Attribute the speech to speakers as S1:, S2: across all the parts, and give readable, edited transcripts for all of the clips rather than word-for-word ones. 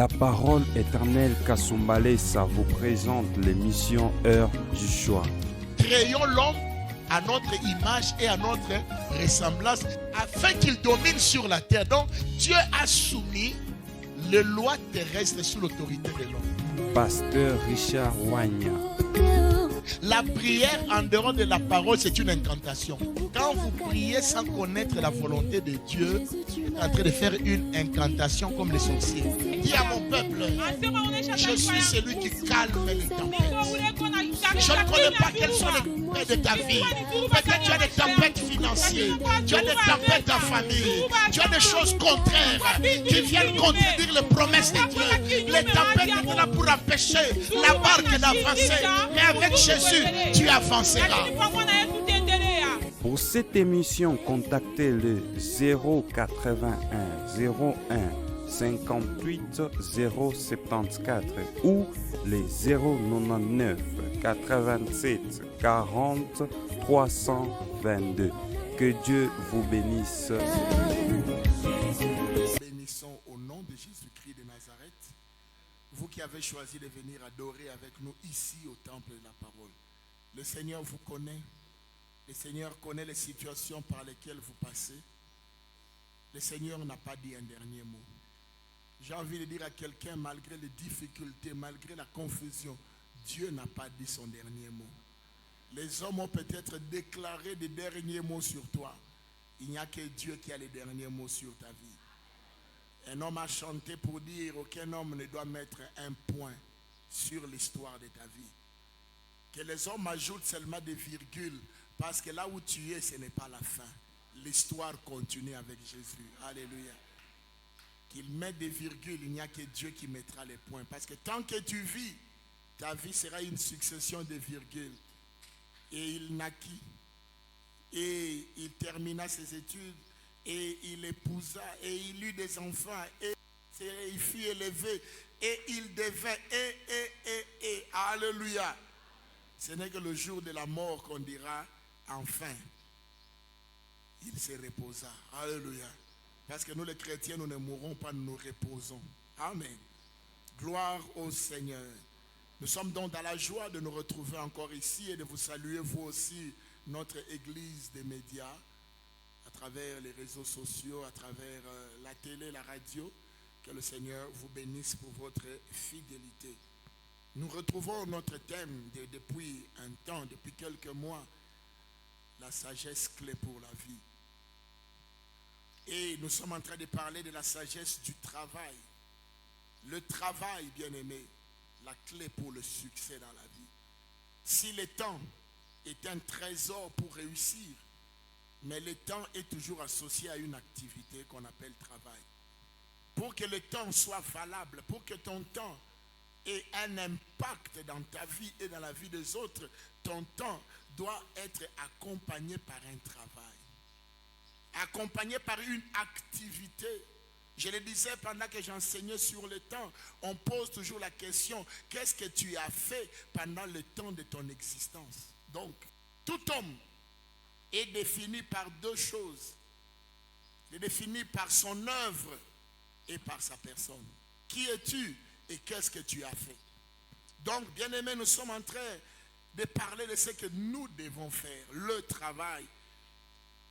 S1: La parole éternelle Kassumbale, ça vous présente l'émission Heure du choix.
S2: Créons l'homme à notre image et à notre ressemblance afin qu'il domine sur la terre. Donc Dieu a soumis les lois terrestres sous l'autorité de l'homme.
S1: Pasteur Richard Wagna.
S2: La prière en dehors de la parole, c'est une incantation. Quand vous priez sans connaître la volonté de Dieu, vous êtes en train de faire une incantation comme les sorciers. Dis à mon peuple, je suis celui qui calme les tempêtes. Je ne connais pas quelles sont les tempêtes de ta vie. Peut-être tu as des tempêtes financières, tu as des tempêtes en famille, tu as des choses contraires qui viennent contredire les promesses de Dieu. Les tempêtes étaient là pour empêcher la barque d'avancer. Mais avec Jésus, tu avanceras.
S1: Pour cette émission, contactez le 081 01 58 074 ou les 099 87 40 322. Que Dieu vous bénisse.
S2: Bénissons au nom de Jésus-Christ de Nazareth. Vous qui avez choisi de venir adorer avec nous ici au temple de la parole. Le Seigneur vous connaît. Le Seigneur connaît les situations par lesquelles vous passez. Le Seigneur n'a pas dit un dernier mot. J'ai envie de dire à quelqu'un, malgré les difficultés, malgré la confusion, Dieu n'a pas dit son dernier mot. Les hommes ont peut-être déclaré des derniers mots sur toi. Il n'y a que Dieu qui a les derniers mots sur ta vie. Un homme a chanté pour dire aucun homme ne doit mettre un point sur l'histoire de ta vie. Que les hommes ajoutent seulement des virgules parce que là où tu es, ce n'est pas la fin. L'histoire continue avec Jésus. Alléluia. Qu'il mette des virgules, il n'y a que Dieu qui mettra les points. Parce que tant que tu vis, ta vie sera une succession de virgules. Et il naquit. Et il termina ses études. Et il épousa. Et il eut des enfants. Et il fut élevé. Et il devint. Et. Alléluia. Ce n'est que le jour de la mort qu'on dira, enfin, il se reposa. Alléluia. Parce que nous les chrétiens, nous ne mourrons pas, nous nous reposons. Amen. Gloire au Seigneur. Nous sommes donc dans la joie de nous retrouver encore ici et de vous saluer, vous aussi, notre église des médias, à travers les réseaux sociaux, à travers la télé, la radio. Que le Seigneur vous bénisse pour votre fidélité. Nous retrouvons notre thème depuis un temps, depuis quelques mois, la sagesse clé pour la vie. Et nous sommes en train de parler de la sagesse du travail. Le travail, bien-aimé, la clé pour le succès dans la vie. Si le temps est un trésor pour réussir, mais le temps est toujours associé à une activité qu'on appelle travail. Pour que le temps soit valable, pour que ton temps ait un impact dans ta vie et dans la vie des autres, ton temps doit être accompagné par un travail. Accompagné par une activité. Je le disais pendant que j'enseignais sur le temps, on pose toujours la question, qu'est-ce que tu as fait pendant le temps de ton existence? Donc, tout homme est défini par deux choses. Il est défini par son œuvre et par sa personne. Qui es-tu et qu'est-ce que tu as fait? Donc, bien-aimés, nous sommes en train de parler de ce que nous devons faire, le travail.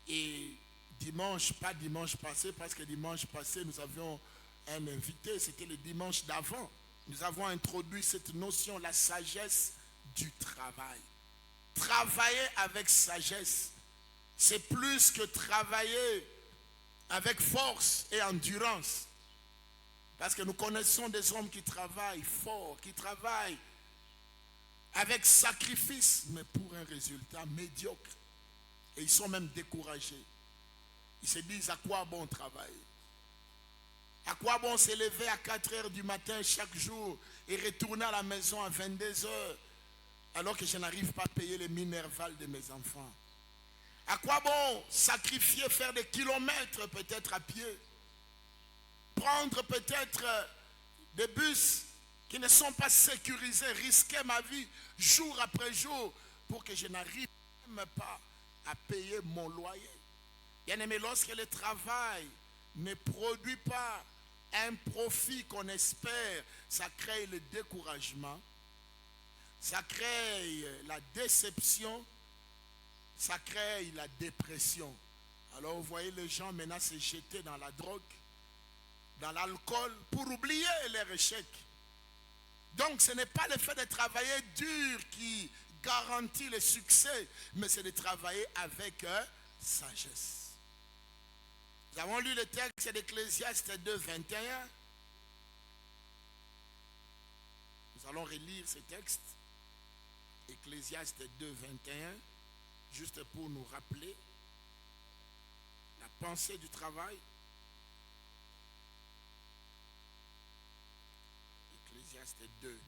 S2: Et dimanche, pas dimanche passé, parce que dimanche passé, nous avions un invité, c'était le dimanche d'avant. Nous avons introduit cette notion, la sagesse du travail. Travailler avec sagesse, c'est plus que travailler avec force et endurance. Parce que nous connaissons des hommes qui travaillent fort, qui travaillent avec sacrifice, mais pour un résultat médiocre. Et ils sont même découragés. Ils se disent, à quoi bon travailler? À quoi bon se lever à 4 heures du matin chaque jour et retourner à la maison à 22 heures alors que je n'arrive pas à payer les minervales de mes enfants? À quoi bon sacrifier, faire des kilomètres peut-être à pied? Prendre peut-être des bus qui ne sont pas sécurisés, risquer ma vie jour après jour pour que je n'arrive même pas à payer mon loyer. Bien aimé, lorsque le travail ne produit pas un profit qu'on espère, ça crée le découragement, ça crée la déception, ça crée la dépression. Alors vous voyez les gens maintenant se jeter dans la drogue, dans l'alcool, pour oublier leur échec. Donc ce n'est pas le fait de travailler dur qui garantit le succès, mais c'est de travailler avec sagesse. Nous avons lu le texte d'Ecclésiaste 2, 21. Nous allons relire ce texte. Ecclésiaste 2, 21, juste pour nous rappeler la pensée du travail. Ecclésiaste 2.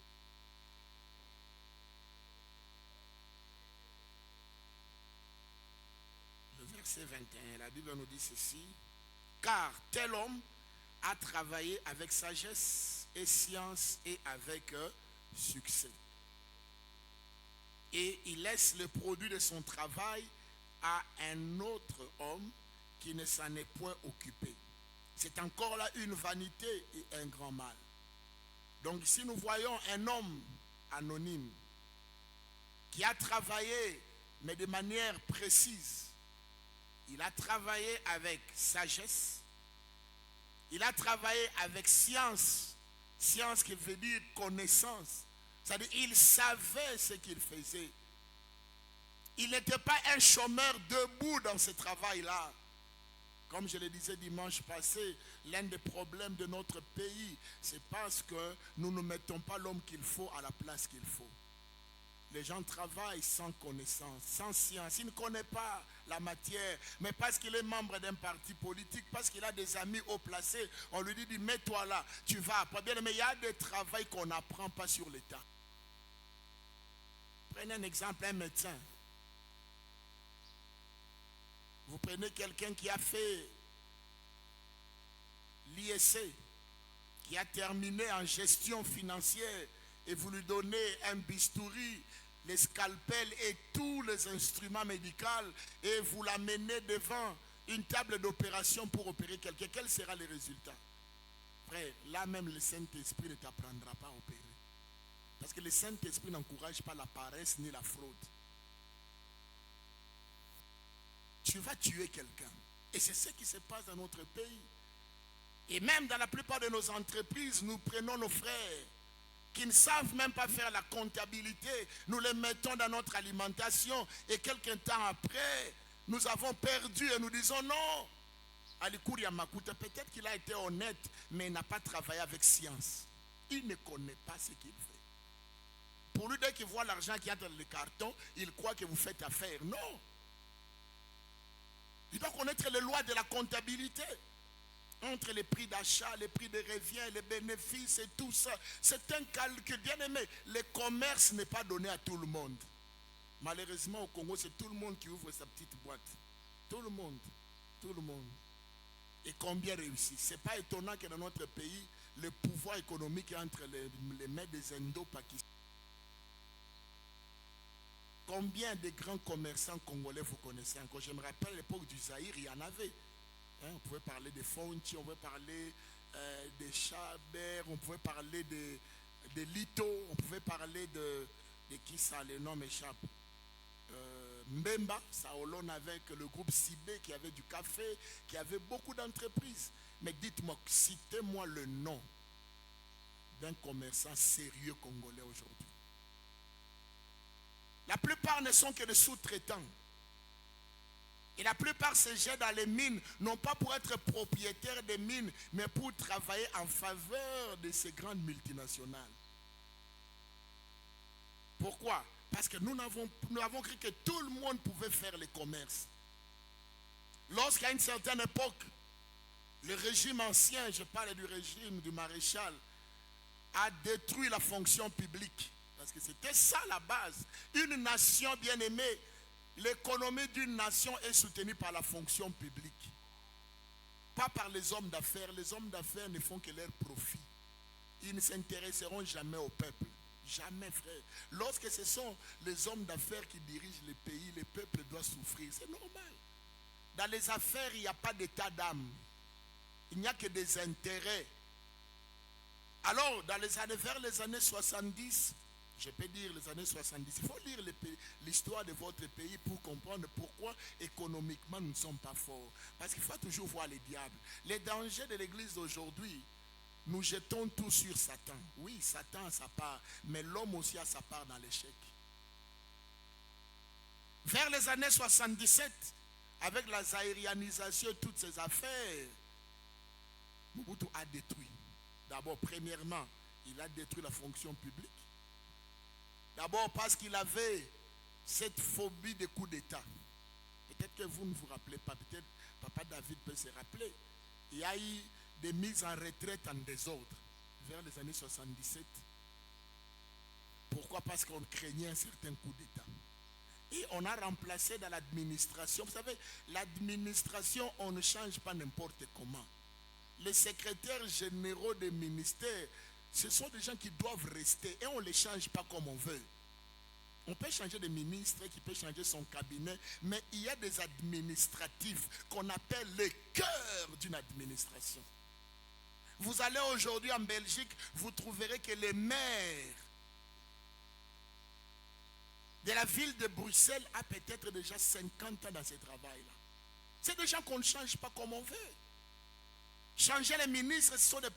S2: Le verset 21, la Bible nous dit ceci. Car tel homme a travaillé avec sagesse et science et avec succès. Et il laisse le produit de son travail à un autre homme qui ne s'en est point occupé. C'est encore là une vanité et un grand mal. Donc ici nous voyons un homme anonyme qui a travaillé, mais de manière précise. Il a travaillé avec sagesse. Il a travaillé avec science. Science qui veut dire connaissance. C'est-à-dire qu'il savait ce qu'il faisait. Il n'était pas un chômeur debout dans ce travail-là. Comme je le disais dimanche passé, l'un des problèmes de notre pays, c'est parce que nous ne mettons pas l'homme qu'il faut à la place qu'il faut. Les gens travaillent sans connaissance, sans science. Il ne connaît pas la matière, mais parce qu'il est membre d'un parti politique, parce qu'il a des amis haut placés, on lui dit mets-toi là, tu vas apprendre. Bien, mais il y a des travaux qu'on n'apprend pas sur le tas. Prenez un exemple, un médecin. Vous prenez quelqu'un qui a fait l'ISC, qui a terminé en gestion financière, et vous lui donnez un bistouri, les scalpels et tous les instruments médicaux, et vous l'amenez devant une table d'opération pour opérer quelqu'un, quel sera le résultat? Frère, là même le Saint-Esprit ne t'apprendra pas à opérer. Parce que le Saint-Esprit n'encourage pas la paresse ni la fraude. Tu vas tuer quelqu'un. Et c'est ce qui se passe dans notre pays. Et même dans la plupart de nos entreprises, nous prenons nos frères qui ne savent même pas faire la comptabilité. Nous les mettons dans notre alimentation. Et quelques temps après, nous avons perdu et nous disons non. Alikou Yamakuta, peut-être qu'il a été honnête, mais il n'a pas travaillé avec science. Il ne connaît pas ce qu'il fait. Pour lui, dès qu'il voit l'argent qui est dans le carton, il croit que vous faites affaire. Non. Il doit connaître les lois de la comptabilité. Entre les prix d'achat, les prix de revient, les bénéfices et tout ça. C'est un calcul. Bien aimé, le commerce n'est pas donné à tout le monde. Malheureusement, au Congo, c'est tout le monde qui ouvre sa petite boîte. Tout le monde. Tout le monde. Et combien réussit? Ce n'est pas étonnant que dans notre pays, le pouvoir économique est entre les mains des Indo-Pakistanais. Combien de grands commerçants congolais vous connaissez encore? Je me rappelle à l'époque du Zaïre, il y en avait. On pouvait parler de Fonti, on pouvait parler de Chabert, on pouvait parler de Lito, on pouvait parler de qui ça, les noms m'échappent. Mbemba, Saolon avec le groupe Sibé qui avait du café, qui avait beaucoup d'entreprises. Mais dites-moi, citez-moi le nom d'un commerçant sérieux congolais aujourd'hui. La plupart ne sont que des sous-traitants. Et la plupart se jettent dans les mines, non pas pour être propriétaires des mines, mais pour travailler en faveur de ces grandes multinationales. Pourquoi? Parce que nous avons cru que tout le monde pouvait faire le commerce. Lorsqu'à une certaine époque, le régime ancien, je parle du régime du maréchal, a détruit la fonction publique. Parce que c'était ça la base. Une nation bien aimée, l'économie d'une nation est soutenue par la fonction publique. Pas par les hommes d'affaires. Les hommes d'affaires ne font que leur profit. Ils ne s'intéresseront jamais au peuple. Jamais, frère. Lorsque ce sont les hommes d'affaires qui dirigent les pays, le peuple doit souffrir. C'est normal. Dans les affaires, il n'y a pas d'état d'âme. Il n'y a que des intérêts. Alors, vers les années 70, je peux dire les années 70, il faut lire l'histoire de votre pays pour comprendre pourquoi économiquement nous ne sommes pas forts. Parce qu'il faut toujours voir les diables. Les dangers de l'église d'aujourd'hui, nous jetons tout sur Satan. Oui, Satan a sa part, mais l'homme aussi a sa part dans l'échec. Vers les années 77, avec la zaïrianisation et toutes ces affaires, Mobutu a détruit. D'abord, premièrement, il a détruit la fonction publique. D'abord parce qu'il avait cette phobie des coups d'État. Peut-être que vous ne vous rappelez pas, peut-être Papa David peut se rappeler. Il y a eu des mises en retraite en désordre vers les années 77. Pourquoi? Parce qu'on craignait un certain coup d'État. Et on a remplacé dans l'administration. Vous savez, l'administration, on ne change pas n'importe comment. Les secrétaires généraux des ministères, ce sont des gens qui doivent rester et on ne les change pas comme on veut. On peut changer de ministre, qui peut changer son cabinet, mais il y a des administratifs qu'on appelle le cœur d'une administration. Vous allez aujourd'hui en Belgique, vous trouverez que les maires de la ville de Bruxelles a peut-être déjà 50 ans dans ce travail-là. C'est des gens qu'on ne change pas comme on veut. Changer les ministres, ce sont des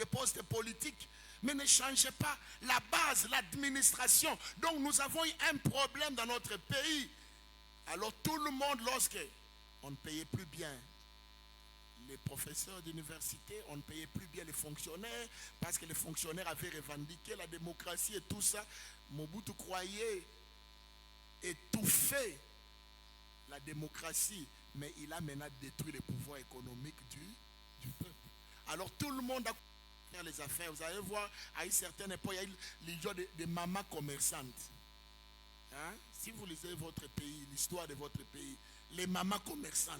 S2: postes politiques. Mais ne changez pas la base, l'administration. Donc nous avons eu un problème dans notre pays. Alors tout le monde, lorsque on ne payait plus bien les professeurs d'université, on ne payait plus bien les fonctionnaires, parce que les fonctionnaires avaient revendiqué la démocratie et tout ça, Mobutu croyait étouffer la démocratie, mais il a maintenant détruit les pouvoirs économiques du peuple. Alors tout le monde a faire les affaires. Vous allez voir, à une certaine époque, il y a eu l'histoire des mamans commerçantes. Hein? Si vous lisez votre pays, l'histoire de votre pays, les mamans commerçantes.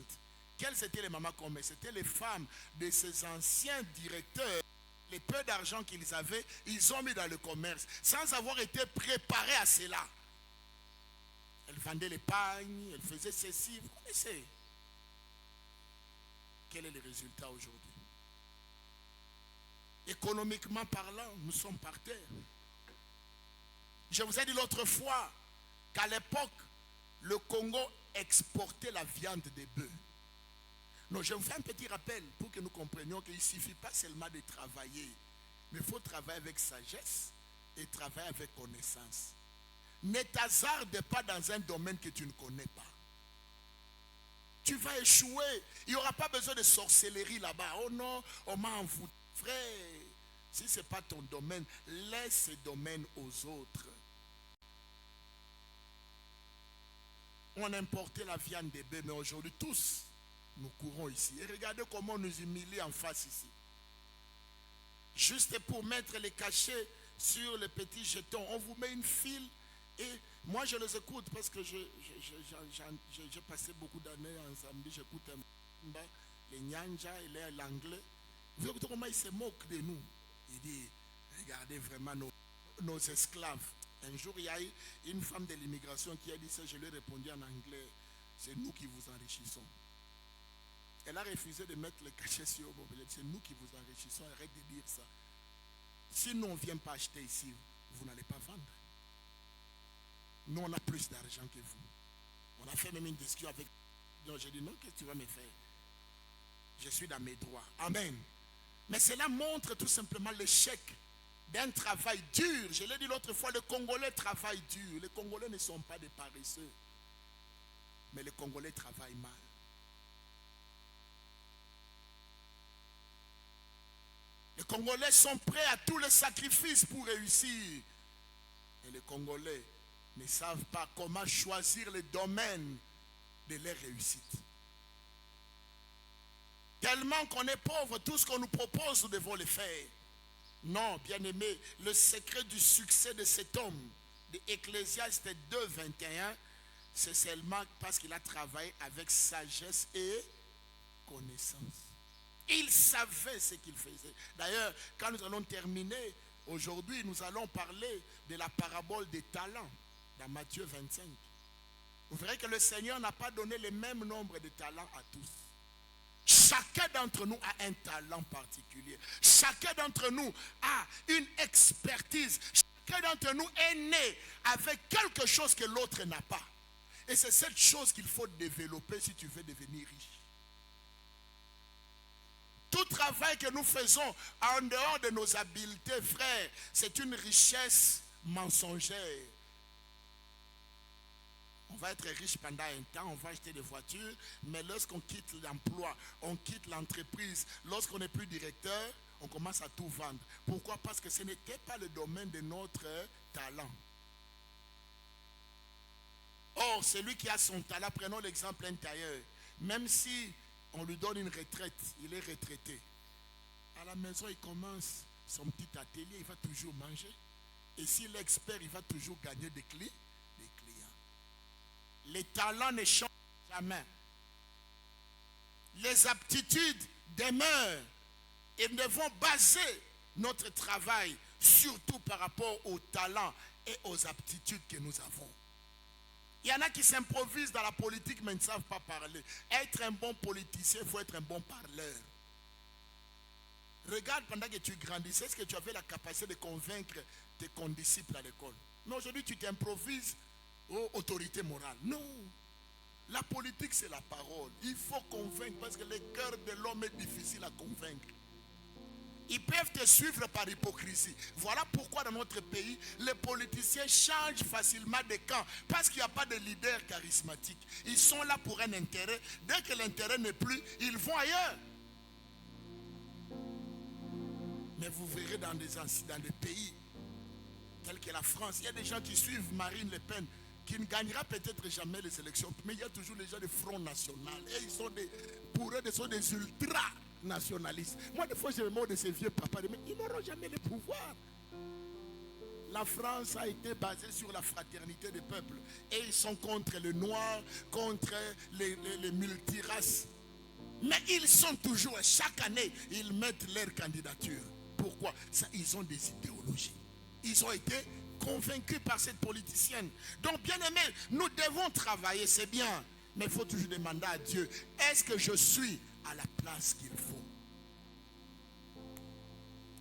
S2: Quelles étaient les mamans commerçantes? C'était les femmes de ces anciens directeurs. Les peu d'argent qu'ils avaient, ils ont mis dans le commerce, sans avoir été préparés à cela. Elles vendaient les pagnes, elles faisaient ceci. Vous connaissez. Quel est le résultat aujourd'hui? Économiquement parlant, nous sommes par terre. Je vous ai dit l'autre fois qu'à l'époque, le Congo exportait la viande des bœufs. Non, je vous fais un petit rappel pour que nous comprenions qu'il ne suffit pas seulement de travailler, mais il faut travailler avec sagesse et travailler avec connaissance. Ne t'hasarde pas dans un domaine que tu ne connais pas. Tu vas échouer. Il n'y aura pas besoin de sorcellerie là-bas. Oh non, on m'a envoûté. Frère, si ce n'est pas ton domaine, laisse ce domaine aux autres. On importait la viande des bœufs, mais aujourd'hui, tous, nous courons ici. Et regardez comment on nous humilie en face ici. Juste pour mettre les cachets sur les petits jetons, on vous met une file. Et moi, je les écoute parce que j'ai passé beaucoup d'années en Zambie. J'écoute les Nyanja et l'anglais. Vous écoutez comment ils se moquent de nous. Il dit, regardez vraiment nos esclaves. Un jour, il y a eu une femme de l'immigration qui a dit ça. Je lui ai répondu en anglais, c'est nous qui vous enrichissons. Elle a refusé de mettre le cachet sur vous. C'est nous qui vous enrichissons. Arrête de dire ça. Si nous, on ne vient pas acheter ici, vous n'allez pas vendre. Nous, on a plus d'argent que vous. On a fait même une discussion avec... Donc, j'ai dit, non, qu'est-ce que tu vas me faire? Je suis dans mes droits. Amen. Mais cela montre tout simplement l'échec d'un travail dur. Je l'ai dit l'autre fois, les Congolais travaillent dur. Les Congolais ne sont pas des paresseux. Mais les Congolais travaillent mal. Les Congolais sont prêts à tous les sacrifices pour réussir. Et les Congolais ne savent pas comment choisir le domaine de leur réussite. Tellement qu'on est pauvre, tout ce qu'on nous propose, nous devons le faire. Non, bien-aimé, le secret du succès de cet homme, de Ecclésiaste 2, 21, c'est seulement parce qu'il a travaillé avec sagesse et connaissance. Il savait ce qu'il faisait. D'ailleurs, quand nous allons terminer, aujourd'hui, nous allons parler de la parabole des talents, dans Matthieu 25. Vous verrez que le Seigneur n'a pas donné le même nombre de talents à tous. Chacun d'entre nous a un talent particulier. Chacun d'entre nous a une expertise. Chacun d'entre nous est né avec quelque chose que l'autre n'a pas. Et c'est cette chose qu'il faut développer si tu veux devenir riche. Tout travail que nous faisons en dehors de nos habiletés, frères, c'est une richesse mensongère. On va être riche pendant un temps, on va acheter des voitures, mais lorsqu'on quitte l'emploi, on quitte l'entreprise, lorsqu'on n'est plus directeur, on commence à tout vendre. Pourquoi? Parce que ce n'était pas le domaine de notre talent. Or, celui qui a son talent, prenons l'exemple d'un tailleur, même si on lui donne une retraite, il est retraité. À la maison, il commence son petit atelier, il va toujours manger. Et s'il est expert, il va toujours gagner des clients. Les talents ne changent jamais. Les aptitudes demeurent. Et nous devons baser notre travail surtout par rapport aux talents et aux aptitudes que nous avons. Il y en a qui s'improvisent dans la politique mais ne savent pas parler. Être un bon politicien, il faut être un bon parleur. Regarde pendant que tu grandissais, est-ce que tu avais la capacité de convaincre tes condisciples à l'école? Mais aujourd'hui, tu t'improvises aux autorités morales. Non. La politique, c'est la parole. Il faut convaincre parce que le cœur de l'homme est difficile à convaincre. Ils peuvent te suivre par hypocrisie. Voilà pourquoi dans notre pays, les politiciens changent facilement de camp. Parce qu'il n'y a pas de leader charismatique. Ils sont là pour un intérêt. Dès que l'intérêt n'est plus, ils vont ailleurs. Mais vous verrez dans des pays tels que la France, il y a des gens qui suivent Marine Le Pen, qui ne gagnera peut-être jamais les élections. Mais il y a toujours les gens du Front National. Et ils sont pour eux, ils sont des ultra-nationalistes. Moi, des fois, je me moque de ces vieux papas. Mais ils n'auront jamais le pouvoir. La France a été basée sur la fraternité des peuples. Et ils sont contre les noirs, contre les multiraces. Mais ils sont toujours, chaque année, ils mettent leur candidature. Pourquoi? Ça, ils ont des idéologies. Ils ont été convaincus par cette politicienne. Donc, bien aimé, nous devons travailler, c'est bien. Mais il faut toujours demander à Dieu, est-ce que je suis à la place qu'il faut?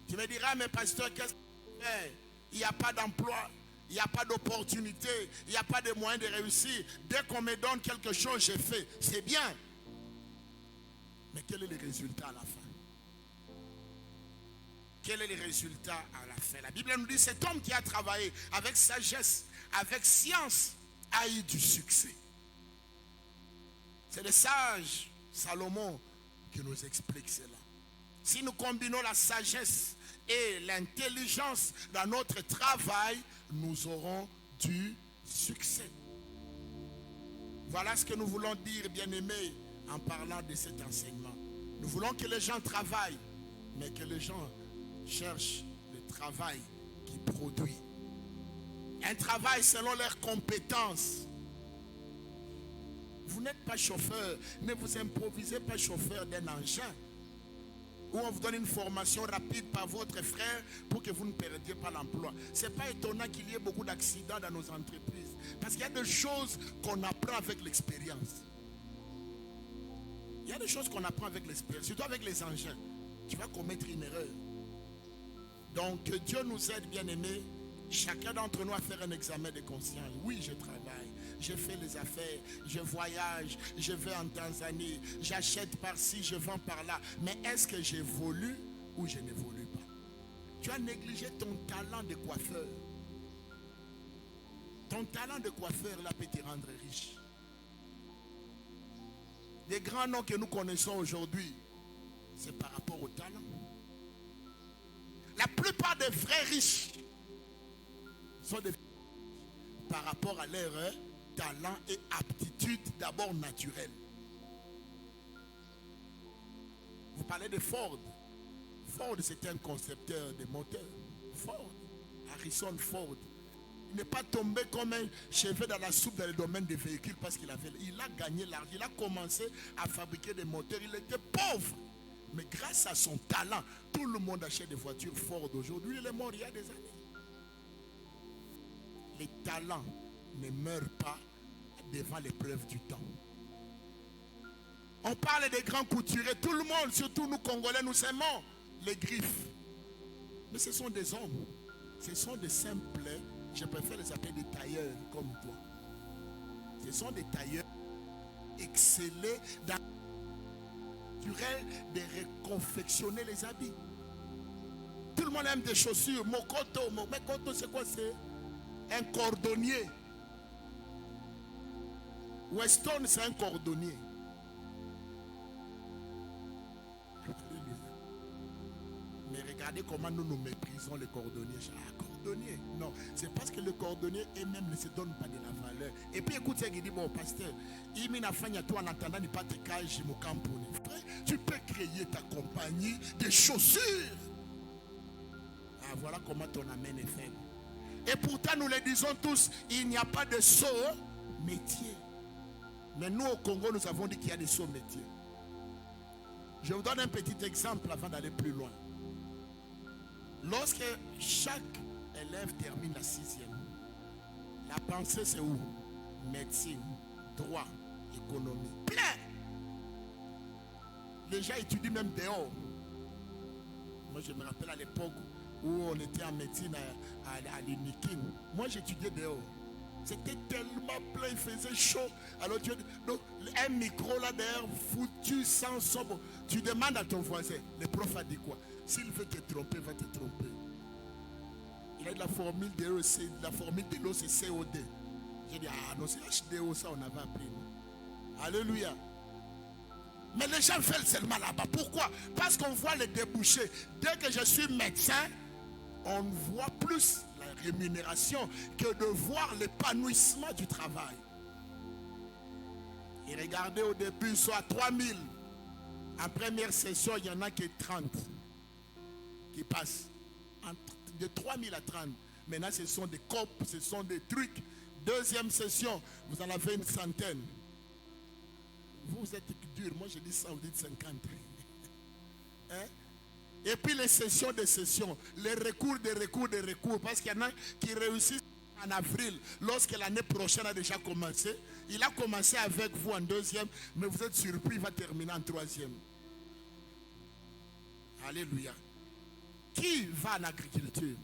S2: Tu me diras, mais pasteur, qu'est-ce que je fais? Il n'y a pas d'emploi, il n'y a pas d'opportunité, il n'y a pas de moyen de réussir. Dès qu'on me donne quelque chose, je fais. C'est bien. Mais quel est le résultat à la fin? Quel est le résultat à la fin? La Bible nous dit, cet homme qui a travaillé avec sagesse, avec science, a eu du succès. C'est le sage Salomon qui nous explique cela. Si nous combinons la sagesse et l'intelligence dans notre travail, nous aurons du succès. Voilà ce que nous voulons dire, bien-aimés, en parlant de cet enseignement. Nous voulons que les gens travaillent, mais que les gens cherchent le travail qui produit. Un travail selon leurs compétences. Vous n'êtes pas chauffeur, ne vous improvisez pas chauffeur d'un engin. Ou on vous donne une formation rapide par votre frère pour que vous ne perdiez pas l'emploi. Ce n'est pas étonnant qu'il y ait beaucoup d'accidents dans nos entreprises. Parce qu'il y a des choses qu'on apprend avec l'expérience. Il y a des choses qu'on apprend avec l'expérience, surtout avec les engins. Tu vas commettre une erreur. Donc, que Dieu nous aide, bien-aimés, chacun d'entre nous à faire un examen de conscience. Oui, je travaille, je fais les affaires, je voyage, je vais en Tanzanie, j'achète par-ci, je vends par-là. Mais est-ce que j'évolue ou je n'évolue pas? Tu as négligé ton talent de coiffeur. Ton talent de coiffeur, là, peut te rendre riche. Les grands noms que nous connaissons aujourd'hui, c'est par rapport au talent. La plupart des vrais riches sont des par rapport à leur talent et aptitude d'abord naturelle. Vous parlez de Ford. Ford, c'était un concepteur de moteurs. Ford, Harrison Ford. Il n'est pas tombé comme un cheveu dans la soupe dans le domaine des véhicules parce qu'il a gagné l'argent. Il a commencé à fabriquer des moteurs. Il était pauvre. Mais grâce à son talent, tout le monde achète des voitures Ford aujourd'hui. Il est mort il y a des années. Les talents ne meurent pas devant l'épreuve du temps. On parle des grands couturiers. Tout le monde, surtout nous Congolais, nous aimons les griffes. Mais ce sont des hommes. Ce sont des simples, je préfère les appeler des tailleurs comme toi. Ce sont des tailleurs excellés dans le naturel de reconfectionner les habits. Tout le monde aime des chaussures. Mokoto, Mokoto c'est quoi? C'est un cordonnier. Weston c'est un cordonnier. Mais regardez comment nous nous méprisons les cordonniers. Ah, cordonnier. Non, c'est parce que le cordonnier eux-mêmes ne se donne pas de la valeur. Et puis écoute, il dit, bon, pasteur, il m'a fait à toi en attendant de pas te cacher mon campouni. Tu peux créer ta compagnie de chaussures. Ah, voilà comment ton amène est faible. Et pourtant, nous le disons tous, il n'y a pas de saut métier. Mais nous, au Congo, nous avons dit qu'il y a des sauts métiers. Je vous donne un petit exemple avant d'aller plus loin. Lorsque chaque élève termine la 6e, la pensée c'est où? Médecine, droit, économie. Plein! Les gens étudient même dehors. Moi je me rappelle à l'époque où on était en médecine à l'Unikin. Moi j'étudiais dehors. C'était tellement plein, il faisait chaud. Alors donc, un micro là derrière, foutu sans sobre. Tu demandes à ton voisin, le prof a dit quoi? S'il veut te tromper, va te tromper. Il a de la formule de l'eau, la formule de l'eau c'est COD. J'ai dit, ah non, c'est HDO, ça on avait appris. Alléluia. Mais les gens veulent seulement là-bas. Pourquoi? Parce qu'on voit les débouchés. Dès que je suis médecin, on voit plus la rémunération que de voir l'épanouissement du travail. Et regardez au début, soit 3000. En première session, il y en a qui 30 qui passent. De 3000 à 30. Maintenant, ce sont des copes, ce sont des trucs. Deuxième session, vous en avez une centaine. Vous êtes dur. Moi, je dis 100, vous dites 50. Hein? Et puis les sessions de sessions, les recours des recours des recours. Parce qu'il y en a qui réussissent en avril, lorsque l'année prochaine a déjà commencé. Il a commencé avec vous en deuxième, mais vous êtes surpris, il va terminer en troisième. Alléluia. Qui va en agriculture?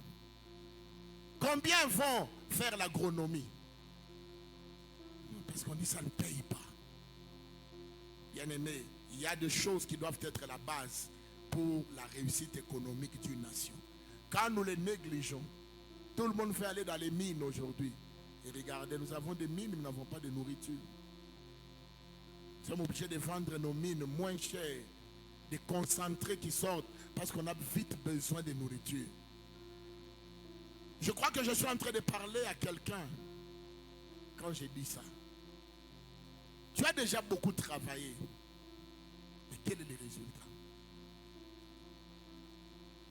S2: Combien vont faire l'agronomie? Parce qu'on dit ça ne paye pas. Bien aimé, il y a des choses qui doivent être la base pour la réussite économique d'une nation. Quand nous les négligeons, tout le monde fait aller dans les mines aujourd'hui. Et regardez, nous avons des mines, mais nous n'avons pas de nourriture. Nous sommes obligés de vendre nos mines moins chères, des concentrés qui sortent, parce qu'on a vite besoin de nourriture. Je crois que je suis en train de parler à quelqu'un quand j'ai dit ça. Tu as déjà beaucoup travaillé. Mais quel est le résultat?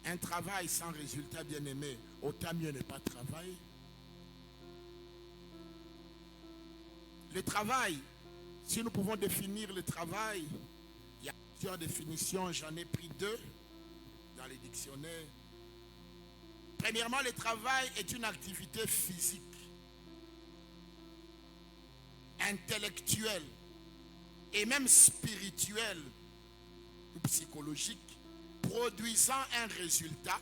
S2: Un travail sans résultat, bien aimé, autant mieux ne pas travailler. Le travail, si nous pouvons définir le travail, il y a plusieurs définitions, j'en ai pris 2 dans les dictionnaires. Premièrement, le travail est une activité physique, intellectuelle et même spirituelle ou psychologique, produisant un résultat,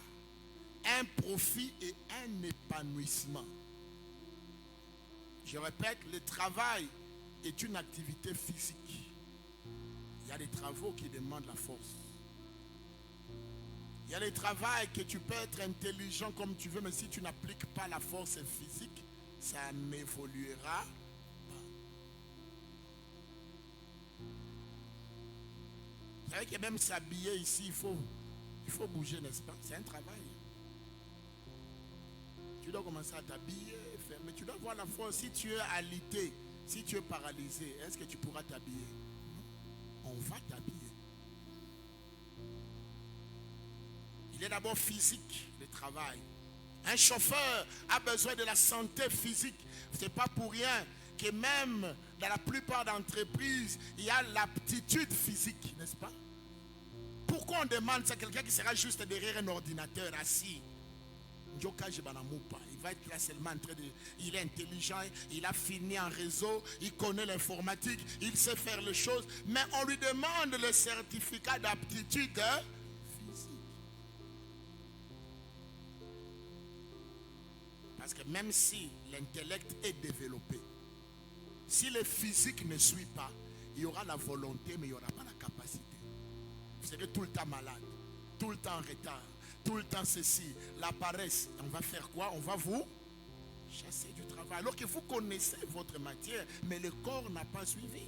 S2: un profit et un épanouissement. Je répète, le travail est une activité physique. Il y a des travaux qui demandent la force. Il y a des travaux que tu peux être intelligent comme tu veux, mais si tu n'appliques pas la force physique, ça n'évoluera pas. Vous savez que même s'habiller ici, il faut bouger, n'est-ce pas? C'est un travail. Tu dois commencer à t'habiller, mais tu dois avoir la force. Si tu es alité, si tu es paralysé, est-ce que tu pourras t'habiller? Non. On va t'habiller. Il est d'abord physique, le travail. Un chauffeur a besoin de la santé physique. Ce n'est pas pour rien que même dans la plupart d'entreprises, il y a l'aptitude physique, n'est-ce pas? Pourquoi on demande ça à quelqu'un qui sera juste derrière un ordinateur assis? Il va être là seulement en train de... Il est intelligent, il a fini en réseau, il connaît l'informatique, il sait faire les choses, mais on lui demande le certificat d'aptitude physique. Parce que même si l'intellect est développé, si le physique ne suit pas, il y aura la volonté, mais il n'y aura pas la capacité. Vous serez tout le temps malade, tout le temps en retard, tout le temps ceci, la paresse. On va faire quoi? On va vous chasser du travail. Alors que vous connaissez votre matière, mais le corps n'a pas suivi.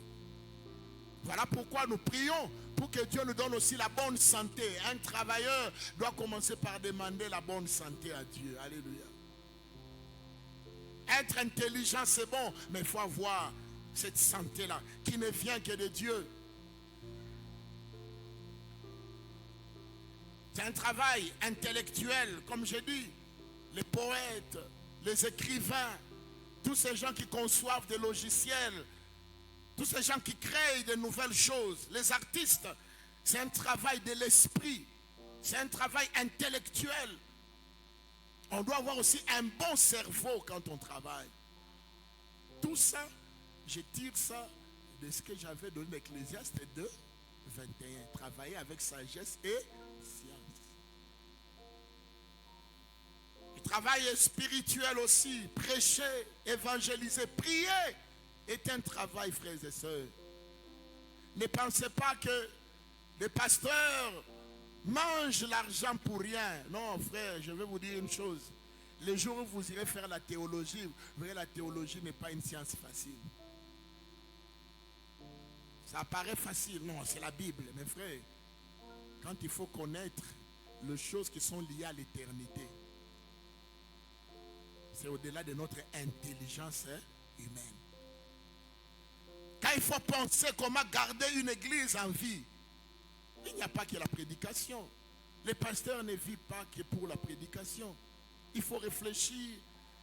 S2: Voilà pourquoi nous prions pour que Dieu nous donne aussi la bonne santé. Un travailleur doit commencer par demander la bonne santé à Dieu. Alléluia. Être intelligent, c'est bon, mais il faut avoir cette santé-là qui ne vient que de Dieu. C'est un travail intellectuel, comme je dis. Les poètes, les écrivains, tous ces gens qui conçoivent des logiciels, tous ces gens qui créent de nouvelles choses, les artistes, c'est un travail de l'esprit, c'est un travail intellectuel. On doit avoir aussi un bon cerveau quand on travaille. Tout ça, je tire ça de ce que j'avais donné d'Ecclésiaste 2, 21. Travailler avec sagesse et science. Le travail est spirituel aussi. Prêcher, évangéliser, prier est un travail, frères et sœurs. Ne pensez pas que les pasteurs mangent l'argent pour rien. Non, frère, je vais vous dire une chose. Le jour où vous irez faire la théologie, vous verrez, la théologie n'est pas une science facile. Ça paraît facile. Non, c'est la Bible. Mais frère, quand il faut connaître les choses qui sont liées à l'éternité, c'est au-delà de notre intelligence humaine. Quand il faut penser comment garder une église en vie, il n'y a pas que la prédication. Les pasteurs ne vivent pas que pour la prédication. Il faut réfléchir,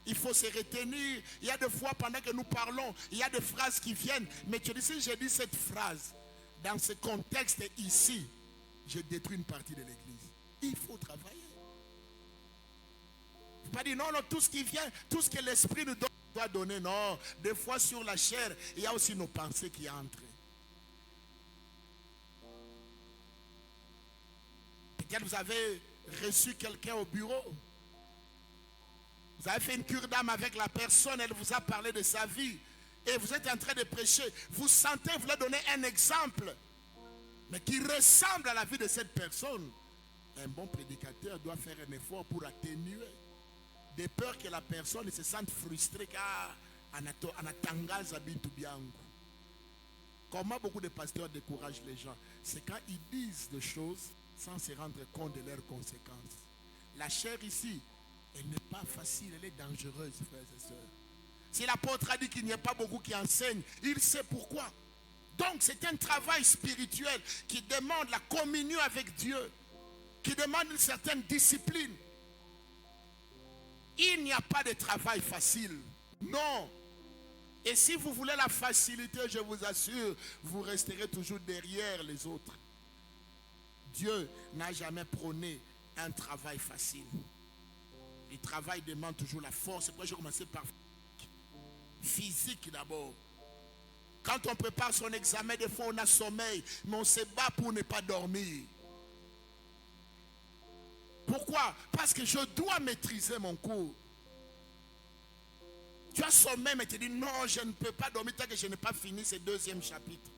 S2: il faut se retenir. Il y a des fois pendant que nous parlons, il y a des phrases qui viennent. Mais tu dis, si j'ai dit cette phrase, dans ce contexte ici, j'ai détruit une partie de l'église. Il faut travailler. Il ne faut pas dire non, non, tout ce qui vient, tout ce que l'esprit nous doit donner. Non, des fois sur la chair, il y a aussi nos pensées qui entrent. Peut-être vous avez reçu quelqu'un au bureau. Vous avez fait une cure d'âme avec la personne, elle vous a parlé de sa vie. Et vous êtes en train de prêcher. Vous sentez, vous voulez donner un exemple, mais qui ressemble à la vie de cette personne. Un bon prédicateur doit faire un effort pour atténuer. De peur que la personne se sente frustrée. Comment beaucoup de pasteurs découragent les gens? C'est quand ils disent des choses sans se rendre compte de leurs conséquences. La chair ici, elle n'est pas facile, elle est dangereuse, frères et sœurs. Si l'apôtre a dit qu'il n'y a pas beaucoup qui enseignent, il sait pourquoi. Donc c'est un travail spirituel qui demande la communion avec Dieu, qui demande une certaine discipline. Il n'y a pas de travail facile. Non. Et si vous voulez la facilité, je vous assure, vous resterez toujours derrière les autres. Dieu n'a jamais prôné un travail facile. Le travail demande toujours la force. C'est pourquoi j'ai commencé par physique d'abord. Quand on prépare son examen, des fois on a sommeil, mais on se bat pour ne pas dormir. Pourquoi? Parce que je dois maîtriser mon cours. Tu as sommeil, mais tu dis non, je ne peux pas dormir tant que je n'ai pas fini ce deuxième chapitre.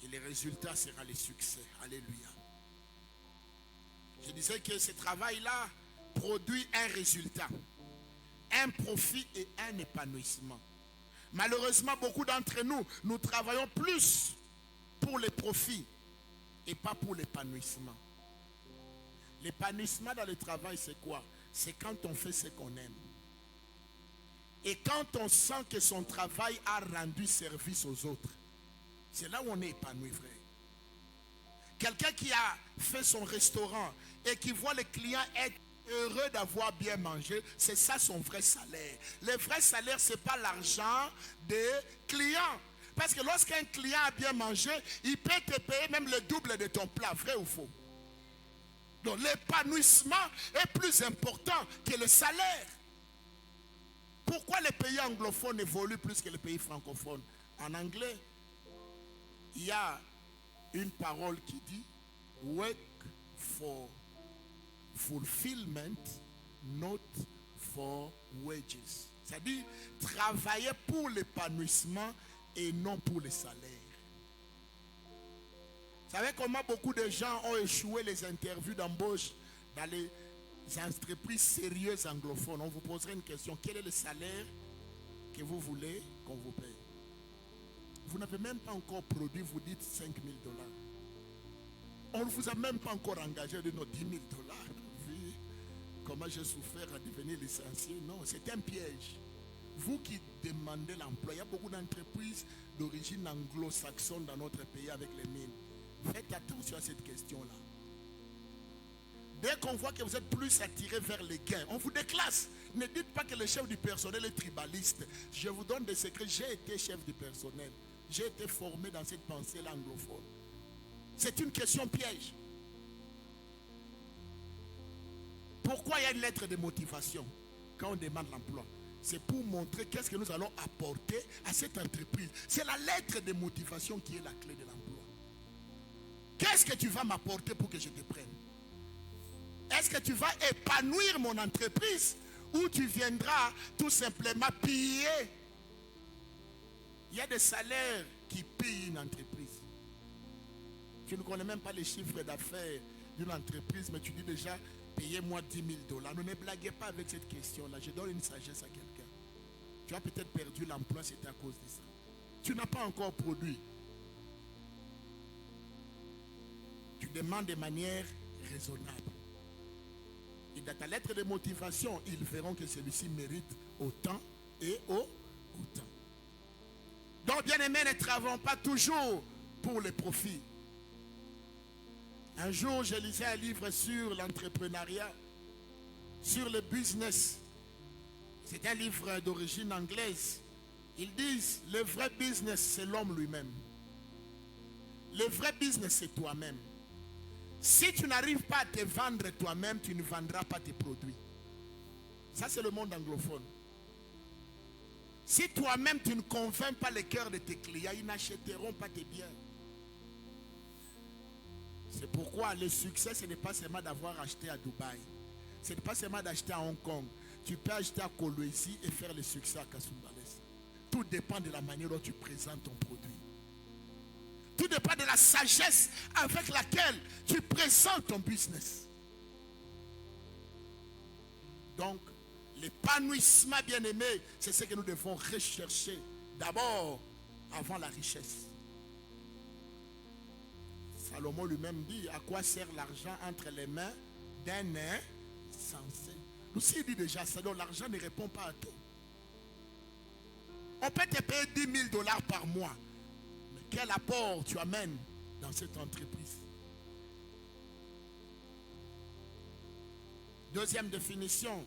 S2: Et le résultat sera le succès. Alléluia. Je disais que ce travail-là produit un résultat, un profit et un épanouissement. Malheureusement, beaucoup d'entre nous, nous travaillons plus pour le profit et pas pour l'épanouissement. L'épanouissement dans le travail, c'est quoi? C'est quand on fait ce qu'on aime. Et quand on sent que son travail a rendu service aux autres, c'est là où on est épanoui, frère. Quelqu'un qui a fait son restaurant et qui voit les clients être heureux d'avoir bien mangé, c'est ça son vrai salaire. Le vrai salaire, ce n'est pas l'argent des clients. Parce que lorsqu'un client a bien mangé, il peut te payer même le double de ton plat, vrai ou faux? Donc l'épanouissement est plus important que le salaire. Pourquoi les pays anglophones évoluent plus que les pays francophones? En anglais, il y a une parole qui dit « Work for fulfillment, not for wages ». C'est-à-dire travailler pour l'épanouissement et non pour le salaire. Vous savez comment beaucoup de gens ont échoué les interviews d'embauche dans les entreprises sérieuses anglophones? On vous poserait une question. Quel est le salaire que vous voulez qu'on vous paye? Vous n'avez même pas encore produit, vous dites 5 000 $. On ne vous a même pas encore engagé de nos 10 000 $. Vu comment j'ai souffert à devenir licencié. Non, c'est un piège. Vous qui demandez l'emploi, il y a beaucoup d'entreprises d'origine anglo-saxonne dans notre pays avec les mines. Faites attention à cette question-là. Dès qu'on voit que vous êtes plus attiré vers les gains, on vous déclasse. Ne dites pas que le chef du personnel est tribaliste. Je vous donne des secrets. J'ai été chef du personnel. J'ai été formé dans cette pensée-là anglophone. C'est une question piège. Pourquoi il y a une lettre de motivation quand on demande l'emploi? C'est pour montrer qu'est-ce que nous allons apporter à cette entreprise. C'est la lettre de motivation qui est la clé de l'emploi. Qu'est-ce que tu vas m'apporter pour que je te prenne? Est-ce que tu vas épanouir mon entreprise ou tu viendras tout simplement piller? Il y a des salaires qui pillent une entreprise. Tu ne connais même pas les chiffres d'affaires d'une entreprise, mais tu dis déjà, payez-moi 10 000 $. Ne me blaguez pas avec cette question-là. Je donne une sagesse à quelqu'un. Tu as peut-être perdu l'emploi, c'était à cause de ça. Tu n'as pas encore produit. Tu demandes de manière raisonnable. Et dans ta lettre de motivation, ils verront que celui-ci mérite autant et autant. Donc, bien aimés, ne travaillons pas toujours pour le profit. Un jour, je lisais un livre sur l'entrepreneuriat, sur le business. C'est un livre d'origine anglaise. Ils disent, le vrai business, c'est l'homme lui-même. Le vrai business, c'est toi-même. Si tu n'arrives pas à te vendre toi-même, tu ne vendras pas tes produits. Ça, c'est le monde anglophone. Si toi-même, tu ne convaincs pas le cœur de tes clients, ils n'achèteront pas tes biens. C'est pourquoi le succès, ce n'est pas seulement d'avoir acheté à Dubaï. Ce n'est pas seulement d'acheter à Hong Kong. Tu peux acheter à Kolwezi et faire le succès à Kasumbalès. Tout dépend de la manière dont tu présentes ton produit. Tout dépend de la sagesse avec laquelle tu présentes ton business. Donc, l'épanouissement, bien aimé, c'est ce que nous devons rechercher d'abord avant la richesse. Salomon lui-même dit, à quoi sert l'argent entre les mains d'un insensé? Nous aussi, il dit déjà ça, donc l'argent ne répond pas à tout. On peut te payer 10 000 $ par mois. Mais quel apport tu amènes dans cette entreprise? Deuxième définition.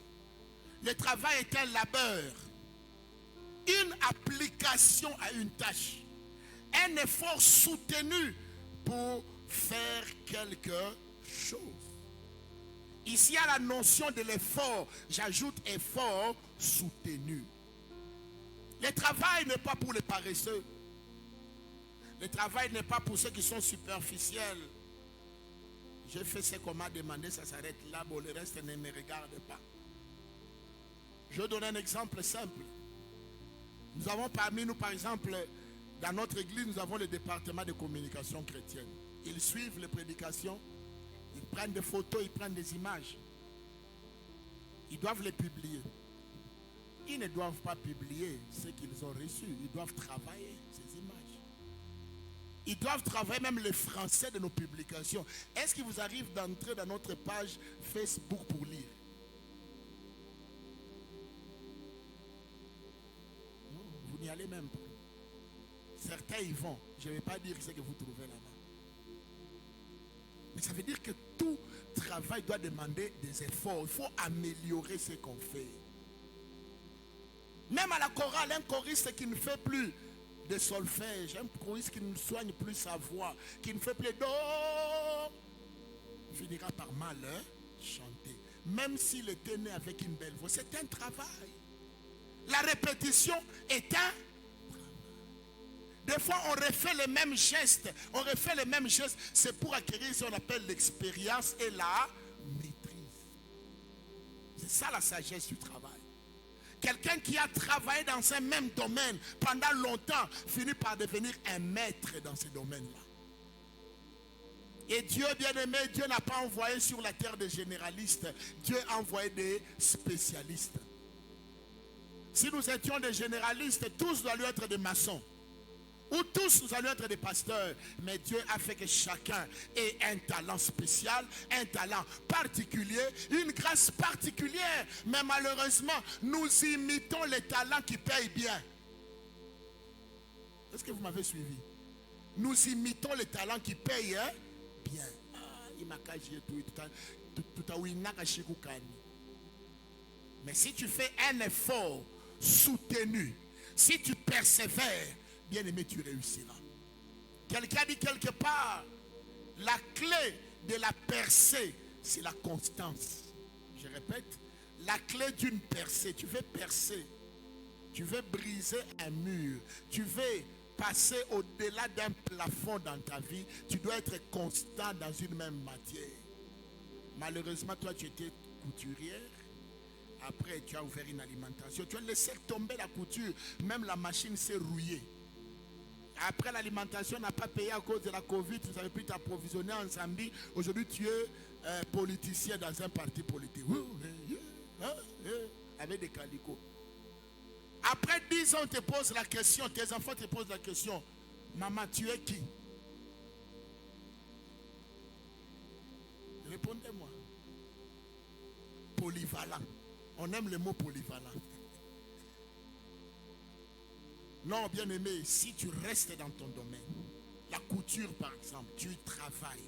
S2: Le travail est un labeur, une application à une tâche, un effort soutenu pour faire quelque chose. Ici, il y a la notion de l'effort. J'ajoute effort soutenu. Le travail n'est pas pour les paresseux. Le travail n'est pas pour ceux qui sont superficiels. J'ai fait ce qu'on m'a demandé, ça s'arrête là, bon, le reste ne me regarde pas. Je vais donner un exemple simple. Nous avons parmi nous, par exemple, dans notre église, nous avons le département de communication chrétienne. Ils suivent les prédications, ils prennent des photos, ils prennent des images. Ils doivent les publier. Ils ne doivent pas publier ce qu'ils ont reçu. Ils doivent travailler ces images. Ils doivent travailler même le français de nos publications. Est-ce qu'il vous arrive d'entrer dans notre page Facebook pour lire? Non, vous n'y allez même pas. Certains y vont. Je ne vais pas dire ce que vous trouvez là-bas. Mais ça veut dire que tout travail doit demander des efforts. Il faut améliorer ce qu'on fait. Même à la chorale, un choriste qui ne fait plus de solfège, un choriste qui ne soigne plus sa voix, qui ne fait plus do. finiras par mal chanter. Même s'il était né avec une belle voix, c'est un travail. La répétition est un travail. Des fois, on refait les mêmes gestes. On refait les mêmes gestes. C'est pour acquérir ce qu'on appelle l'expérience et la maîtrise. C'est ça la sagesse du travail. Quelqu'un qui a travaillé dans un même domaine pendant longtemps finit par devenir un maître dans ce domaine-là. Et Dieu, bien-aimé, Dieu n'a pas envoyé sur la terre des généralistes. Dieu a envoyé des spécialistes. Si nous étions des généralistes, tous doivent être des maçons. Ou tous nous allons être des pasteurs. Mais Dieu a fait que chacun ait un talent spécial, un talent particulier, une grâce particulière. Mais malheureusement, nous imitons les talents qui payent bien. Est-ce que vous m'avez suivi? Nous imitons les talents qui payent bien. Mais si tu fais un effort soutenu, si tu persévères, bien-aimé, tu réussiras. Quelqu'un dit quelque part, la clé de la percée, c'est la constance. Je répète, la clé d'une percée, tu veux percer, tu veux briser un mur, tu veux passer au-delà d'un plafond dans ta vie, tu dois être constant dans une même matière. Malheureusement, toi, tu étais couturière. Après, tu as ouvert une alimentation. Tu as laissé tomber la couture. Même la machine s'est rouillée. Après, l'alimentation n'a pas payé à cause de la Covid. Tu n'avais plus t'approvisionner en Zambie. Aujourd'hui, tu es politicien dans un parti politique. Avec des calicots. Après 10 ans, on te pose la question. Tes enfants te posent la question. Maman, tu es qui? Répondez-moi. Polyvalent. On aime le mot polyvalent. Non, bien-aimé, si tu restes dans ton domaine, la couture par exemple, tu y travailles,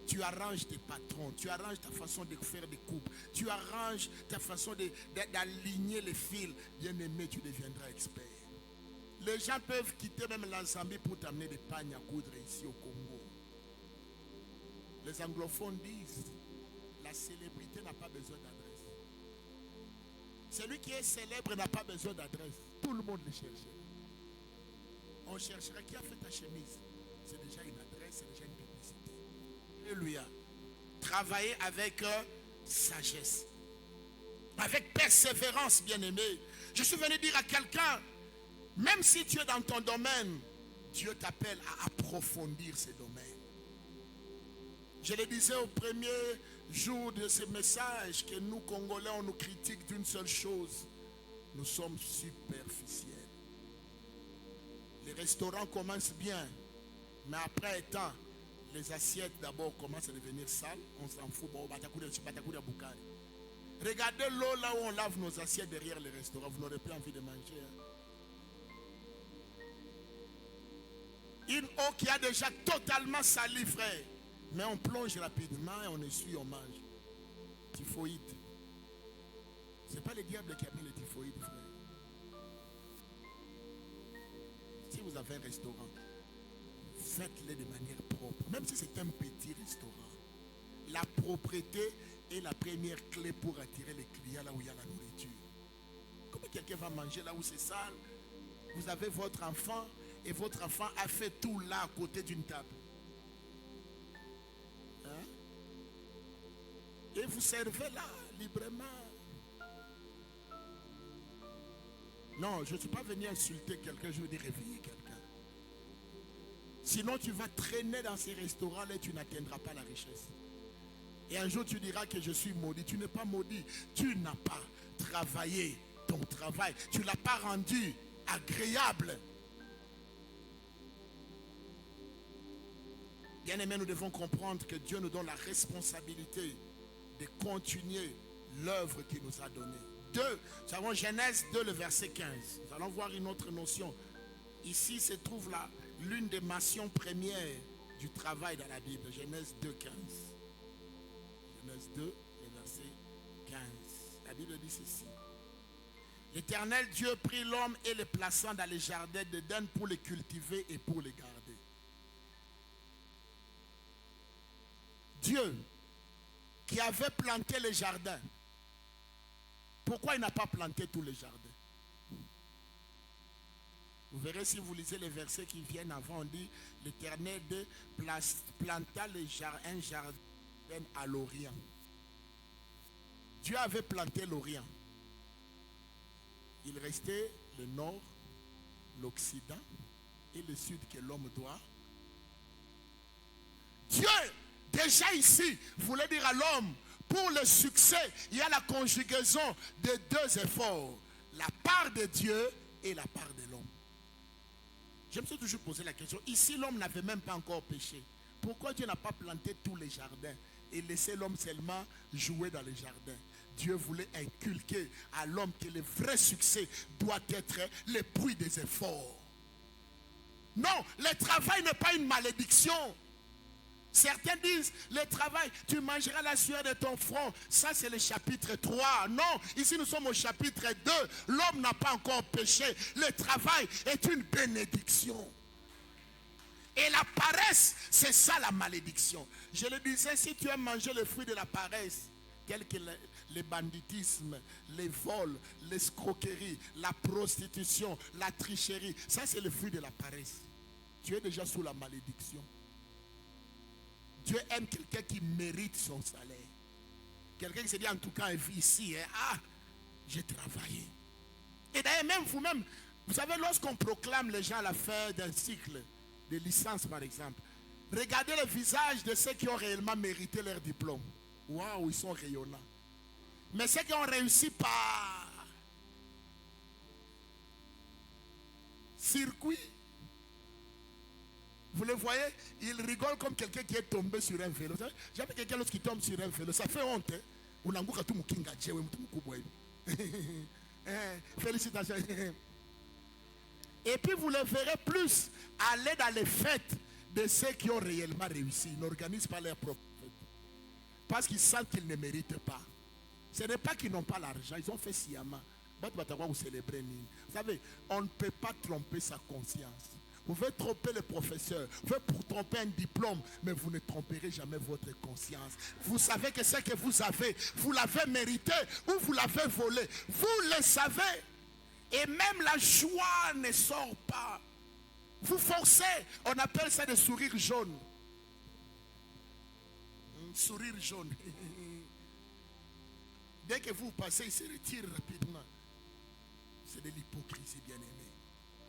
S2: tu arranges tes patrons, tu arranges ta façon de faire des coupes, tu arranges ta façon d'aligner les fils, bien-aimé, tu deviendras expert. Les gens peuvent quitter même la Zambie pour t'amener des pagnes à coudre ici au Congo. Les anglophones disent, la célébrité n'a pas besoin d'adresse. Celui qui est célèbre n'a pas besoin d'adresse. Tout le monde le cherche. On cherchera qui a fait ta chemise. C'est déjà une adresse, c'est déjà une publicité. Alléluia. Travailler avec sagesse. Avec persévérance, bien-aimé. Je suis venu dire à quelqu'un, même si tu es dans ton domaine, Dieu t'appelle à approfondir ce domaine. Je le disais au premier jour de ce message que nous, Congolais, on nous critique d'une seule chose. Nous sommes superficiels. Les restaurants commencent bien, mais après un temps, les assiettes d'abord commencent à devenir sales. On s'en fout. Regardez l'eau là où on lave nos assiettes derrière les restaurants. Vous n'aurez plus envie de manger. Une eau qui a déjà totalement sali, frère. Mais on plonge rapidement et on essuie, on mange. Typhoïde. Ce n'est pas le diable qui a mis le typhoïde, frère. Si vous avez un restaurant, faites-le de manière propre. Même si c'est un petit restaurant. La propreté est la première clé pour attirer les clients là où il y a la nourriture. Comment quelqu'un va manger là où c'est sale? Vous avez votre enfant et votre enfant a fait tout là à côté d'une table. Hein? Et vous servez là, librement. Non, je ne suis pas venu insulter quelqu'un, je veux dire réveiller quelqu'un. Sinon, tu vas traîner dans ces restaurants-là et tu n'atteindras pas la richesse. Et un jour, tu diras que je suis maudit. Tu n'es pas maudit. Tu n'as pas travaillé ton travail. Tu ne l'as pas rendu agréable. Bien-aimés, nous devons comprendre que Dieu nous donne la responsabilité de continuer l'œuvre qu'il nous a donnée. Nous avons Genèse 2, le verset 15. Nous allons voir une autre notion. Ici se trouve là l'une des mentions premières du travail dans la Bible. Genèse 2, 15. Genèse 2, le verset 15. La Bible dit ceci. L'Éternel Dieu prit l'homme et le plaça dans les jardins d'Éden pour les cultiver et pour les garder. Dieu qui avait planté le jardin, pourquoi il n'a pas planté tous les jardins? Vous verrez si vous lisez les versets qui viennent avant, on dit l'Éternel planta un jardin à l'Orient. Dieu avait planté l'Orient. Il restait le nord, l'Occident et le sud que l'homme doit. Dieu, déjà ici, voulait dire à l'homme, pour le succès, il y a la conjugaison de deux efforts. La part de Dieu et la part de l'homme. Je me suis toujours posé la question, ici l'homme n'avait même pas encore péché. Pourquoi Dieu n'a pas planté tous les jardins et laissé l'homme seulement jouer dans les jardins? Dieu voulait inculquer à l'homme que le vrai succès doit être le fruit des efforts. Non, le travail n'est pas une malédiction. Certains disent, le travail, tu mangeras la sueur de ton front. Ça, c'est le chapitre 3. Non, ici nous sommes au chapitre 2. L'homme n'a pas encore péché. Le travail est une bénédiction. Et la paresse, c'est ça la malédiction. Je le disais, si tu as mangé le fruit de la paresse, tel que le banditisme, les vols, l'escroquerie, la prostitution, la tricherie, ça c'est le fruit de la paresse. Tu es déjà sous la malédiction. Dieu aime quelqu'un qui mérite son salaire. Quelqu'un qui se dit en tout cas ici, j'ai travaillé. Et d'ailleurs même vous-même, vous savez, lorsqu'on proclame les gens à la fin d'un cycle de licence par exemple, regardez le visage de ceux qui ont réellement mérité leur diplôme. Waouh, ils sont rayonnants. Mais ceux qui ont réussi par circuit, vous le voyez, il rigole comme quelqu'un qui est tombé sur un vélo. J'avais quelqu'un qui tombe sur un vélo, ça fait honte. Félicitations. Et puis vous le verrez plus aller dans les fêtes de ceux qui ont réellement réussi. Ils n'organisent pas leur propre fête. Parce qu'ils sentent qu'ils ne méritent pas. Ce n'est pas qu'ils n'ont pas l'argent, ils ont fait sciemment. Vous savez, on ne peut pas tromper sa conscience. Vous pouvez tromper le professeur, vous pouvez tromper un diplôme, mais vous ne tromperez jamais votre conscience. Vous savez que ce que vous avez, vous l'avez mérité ou vous l'avez volé. Vous le savez. Et même la joie ne sort pas. Vous forcez, on appelle ça des sourires jaunes. Sourire jaune. Dès que vous passez, il se retire rapidement. C'est de l'hypocrisie, bien-aimé.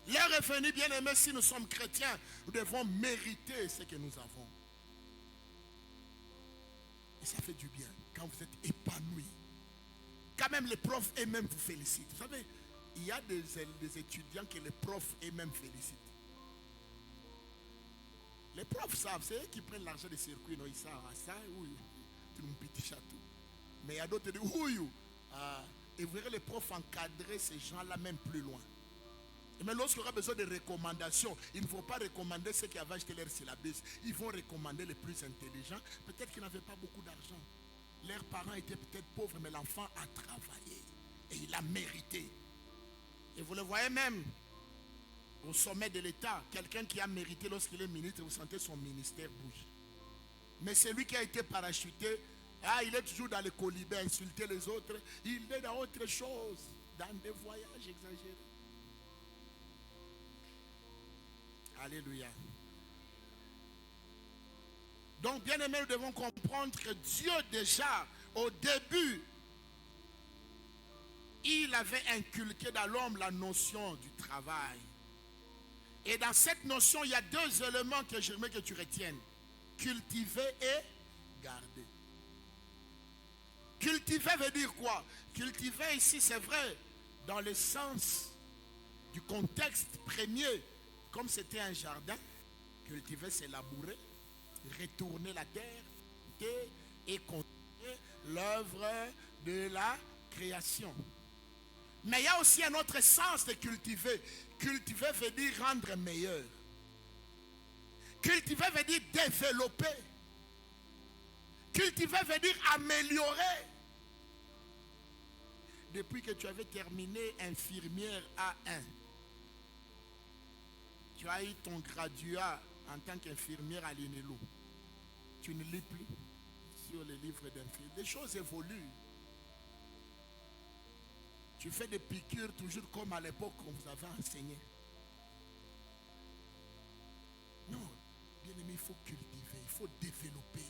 S2: L'heure est venue, bien-aimé, si nous sommes chrétiens, nous devons mériter ce que nous avons. Et ça fait du bien quand vous êtes épanoui. Quand même les profs eux-mêmes vous félicitent. Vous savez, il y a des étudiants que les profs eux-mêmes félicitent. Les profs savent, c'est eux qui prennent l'argent des circuits, non, ils savent ça, oui, tout le petit château. Mais il y a d'autres qui disent, oui, et vous verrez les profs encadrer ces gens-là même plus loin. Mais lorsqu'il y aura besoin de recommandations, il ne faut pas recommander ceux qui avaient acheté leur syllabus. Ils vont recommander les plus intelligents. Peut-être qu'ils n'avaient pas beaucoup d'argent. Leurs parents étaient peut-être pauvres, mais l'enfant a travaillé. Et il a mérité. Et vous le voyez même au sommet de l'État. Quelqu'un qui a mérité lorsqu'il est ministre, vous sentez son ministère bouge. Mais celui qui a été parachuté, il est toujours dans le colibé, insulter les autres. Il est dans autre chose. Dans des voyages exagérés. Alléluia. Donc, bien aimé, nous devons comprendre que Dieu déjà, au début, il avait inculqué dans l'homme la notion du travail. Et dans cette notion, il y a deux éléments que j'aimerais que tu retiennes. Cultiver et garder. Cultiver veut dire quoi? Cultiver ici, c'est vrai, dans le sens du contexte premier. Comme c'était un jardin, cultiver c'est labourer, retourner la terre et continuer l'œuvre de la création. Mais il y a aussi un autre sens de cultiver. Cultiver veut dire rendre meilleur. Cultiver veut dire développer. Cultiver veut dire améliorer. Depuis que tu avais terminé infirmière A1, tu as eu ton graduat en tant qu'infirmière à l'UNELO. Tu ne lis plus. sur les livres d'infirmiers. Les choses évoluent. Tu fais des piqûres toujours comme à l'époque qu'on vous avait enseigné. Non, bien aimé, il faut cultiver, il faut développer.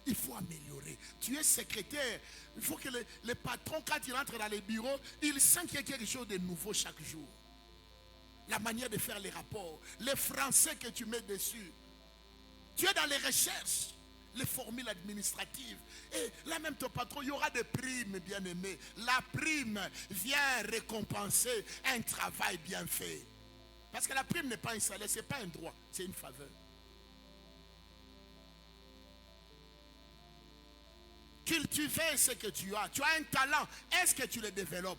S2: Il faut améliorer. Tu es secrétaire. Il faut que les patrons, quand ils rentrent dans les bureaux, ils sentent qu'il y a quelque chose de nouveau chaque jour. La manière de faire les rapports, les français que tu mets dessus. Tu es dans les recherches, les formules administratives. Et là même ton patron, il y aura des primes, bien aimé. La prime vient récompenser un travail bien fait. Parce que la prime n'est pas un salaire, ce n'est pas un droit, c'est une faveur. Cultiver ce que tu as. Tu as un talent. Est-ce que tu le développes?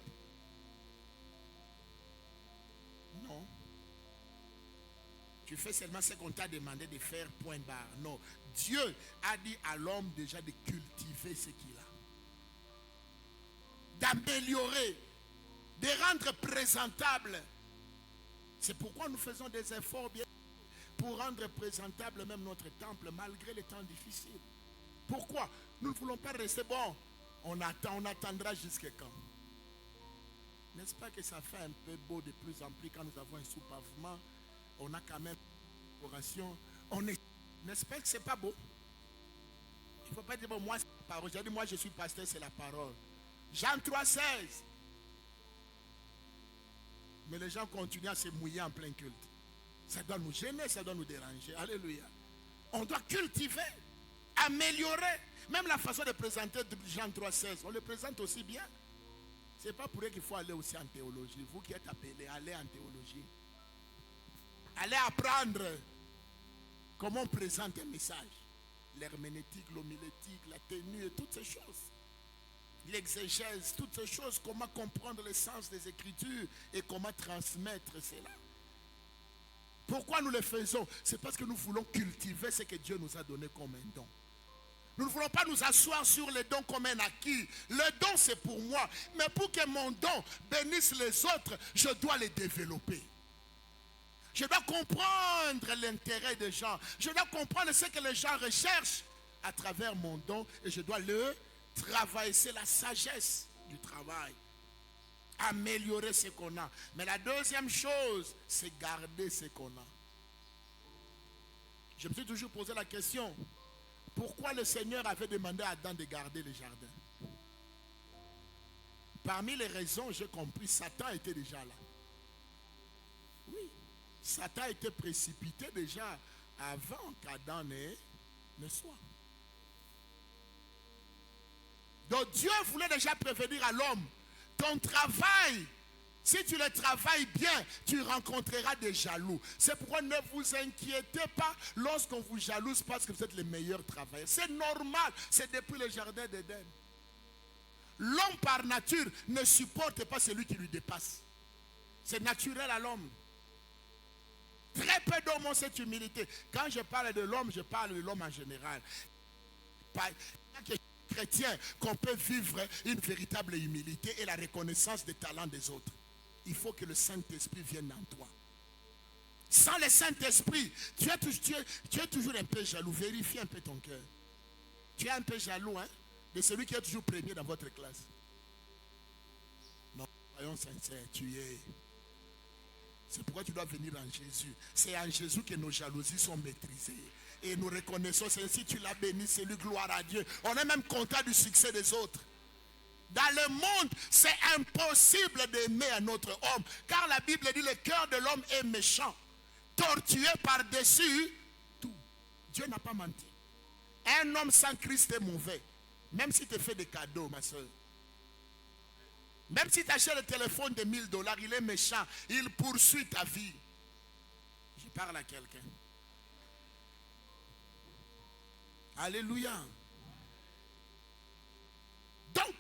S2: Non. Tu fais seulement ce qu'on t'a demandé de faire, point barre. Non. Dieu a dit à l'homme déjà de cultiver ce qu'il a. D'améliorer. De rendre présentable. C'est pourquoi nous faisons des efforts bien pour rendre présentable même notre temple malgré les temps difficiles. Pourquoi? Nous ne voulons pas rester bon. On attendra jusqu'à quand? N'est-ce pas que ça fait un peu beau de plus en plus quand nous avons un sous-pavement? On a quand même une décoration. N'est-ce pas que ce n'est pas beau? Il ne faut pas dire, bon, moi c'est la parole. J'ai dit, moi je suis pasteur, c'est la parole. Jean 3,16. Mais les gens continuent à se mouiller en plein culte. Ça doit nous gêner, ça doit nous déranger. Alléluia. On doit cultiver, améliorer. Même la façon de présenter Jean 3,16, on le présente aussi bien. Ce n'est pas pour eux qu'il faut aller aussi en théologie. Vous qui êtes appelés, allez en théologie. Allez apprendre comment on présente un message. L'herméneutique, l'homilétique, la tenue et toutes ces choses. L'exégèse, toutes ces choses, comment comprendre le sens des Écritures et comment transmettre cela. Pourquoi nous le faisons? C'est parce que nous voulons cultiver ce que Dieu nous a donné comme un don. Nous ne voulons pas nous asseoir sur les dons comme un acquis. Le don c'est pour moi. Mais pour que mon don bénisse les autres, je dois les développer. Je dois comprendre l'intérêt des gens. Je dois comprendre ce que les gens recherchent à travers mon don. Et je dois le travailler. C'est la sagesse du travail. Améliorer ce qu'on a. Mais la deuxième chose, c'est garder ce qu'on a. Je me suis toujours posé la question. Pourquoi le Seigneur avait demandé à Adam de garder le jardin? Parmi les raisons, j'ai compris, Satan était déjà là. Oui, Satan était précipité déjà avant qu'Adam ne soit. Donc Dieu voulait déjà prévenir à l'homme, ton travail, si tu le travailles bien, tu rencontreras des jaloux. C'est pourquoi ne vous inquiétez pas lorsqu'on vous jalouse parce que vous êtes les meilleurs travailleurs. C'est normal, c'est depuis le jardin d'Éden. L'homme par nature ne supporte pas celui qui lui dépasse. C'est naturel à l'homme. Très peu d'hommes ont cette humilité. Quand je parle de l'homme, je parle de l'homme en général. Pas chrétien qu'on peut vivre une véritable humilité et la reconnaissance des talents des autres. Il faut que le Saint-Esprit vienne en toi. Sans le Saint-Esprit, tu es toujours un peu jaloux. Vérifie un peu ton cœur. Tu es un peu jaloux de celui qui est toujours premier dans votre classe. Non, soyons sincères, tu es. C'est pourquoi tu dois venir en Jésus. C'est en Jésus que nos jalousies sont maîtrisées. Et nous reconnaissons, c'est ainsi tu l'as béni, c'est lui, gloire à Dieu. On est même content du succès des autres. Dans le monde, c'est impossible d'aimer un autre homme. Car la Bible dit, le cœur de l'homme est méchant. Tortué par-dessus tout. Dieu n'a pas menti. Un homme sans Christ est mauvais. Même si tu fais des cadeaux, ma soeur. Même si tu achètes le téléphone de $1000, il est méchant. Il poursuit ta vie. Je parle à quelqu'un. Alléluia. Donc,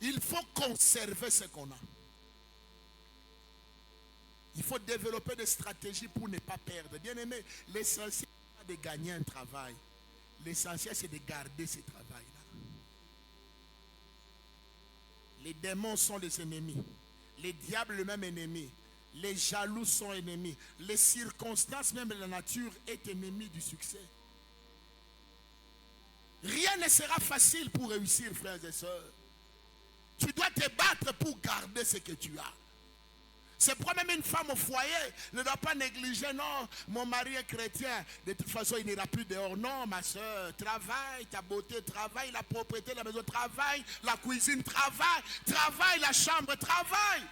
S2: il faut conserver ce qu'on a. Il faut développer des stratégies pour ne pas perdre. Bien aimé, l'essentiel n'est pas de gagner un travail. L'essentiel, c'est de garder ce travail-là. Les démons sont les ennemis. Les diables, le même ennemi. Les jaloux sont ennemis. Les circonstances, même la nature, est ennemie du succès. Rien ne sera facile pour réussir, frères et sœurs. Tu dois te battre pour garder ce que tu as. C'est pourquoi même une femme au foyer ne doit pas négliger, non, mon mari est chrétien, de toute façon il n'ira plus dehors. Non, ma soeur, travaille ta beauté, travaille la propriété de la maison, travaille la cuisine, travaille la chambre, travaille.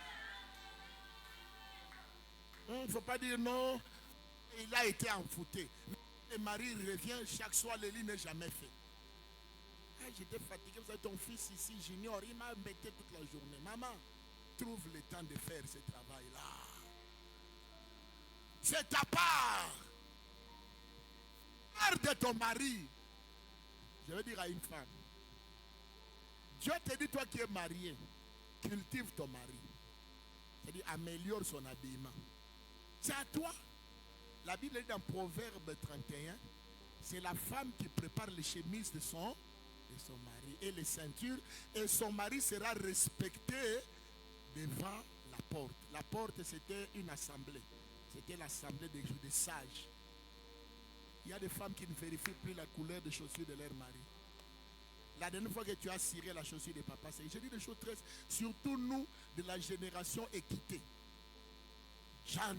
S2: Il ne faut pas dire non, il a été enfouté. Le mari revient chaque soir, le lit n'est jamais fait. Ah, j'étais fatigué, vous avez ton fils ici, j'ignore, il m'a embêté toute la journée. Maman, trouve le temps de faire ce travail-là. C'est ta part. Garde ton mari. Je vais dire à une femme, Dieu te dit, toi qui es marié, cultive ton mari. C'est-à-dire, améliore son habillement. C'est à toi. La Bible est dans Proverbe 31. C'est la femme qui prépare les chemises de son mari et les ceintures. Et son mari sera respecté devant la porte. La porte, c'était une assemblée. C'était l'assemblée des sages. Il y a des femmes qui ne vérifient plus la couleur des chaussures de leur mari. La dernière fois que tu as ciré la chaussure de papa, j'ai dit des choses très... Surtout nous, de la génération équitée. Genre.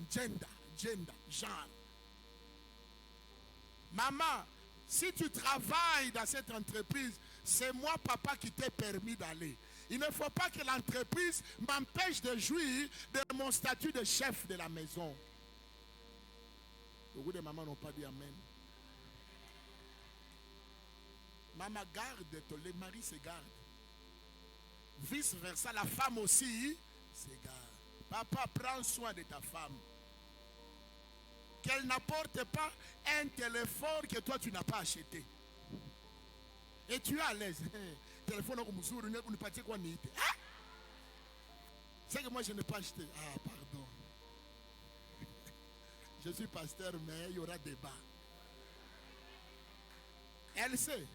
S2: Maman, si tu travailles dans cette entreprise, c'est moi, papa, qui t'ai permis d'aller. Il ne faut pas que l'entreprise m'empêche de jouir de mon statut de chef de la maison. Beaucoup de mamans n'ont pas dit amen. Maman, garde, les maris se gardent. Vice versa, la femme aussi se garde. Papa, prends soin de ta femme. Qu'elle n'apporte pas un téléphone que toi tu n'as pas acheté. Et tu es à l'aise. Téléphone c'est que moi je n'ai pas acheté. Ah, pardon. Je suis pasteur, mais il y aura débat. Elle sait.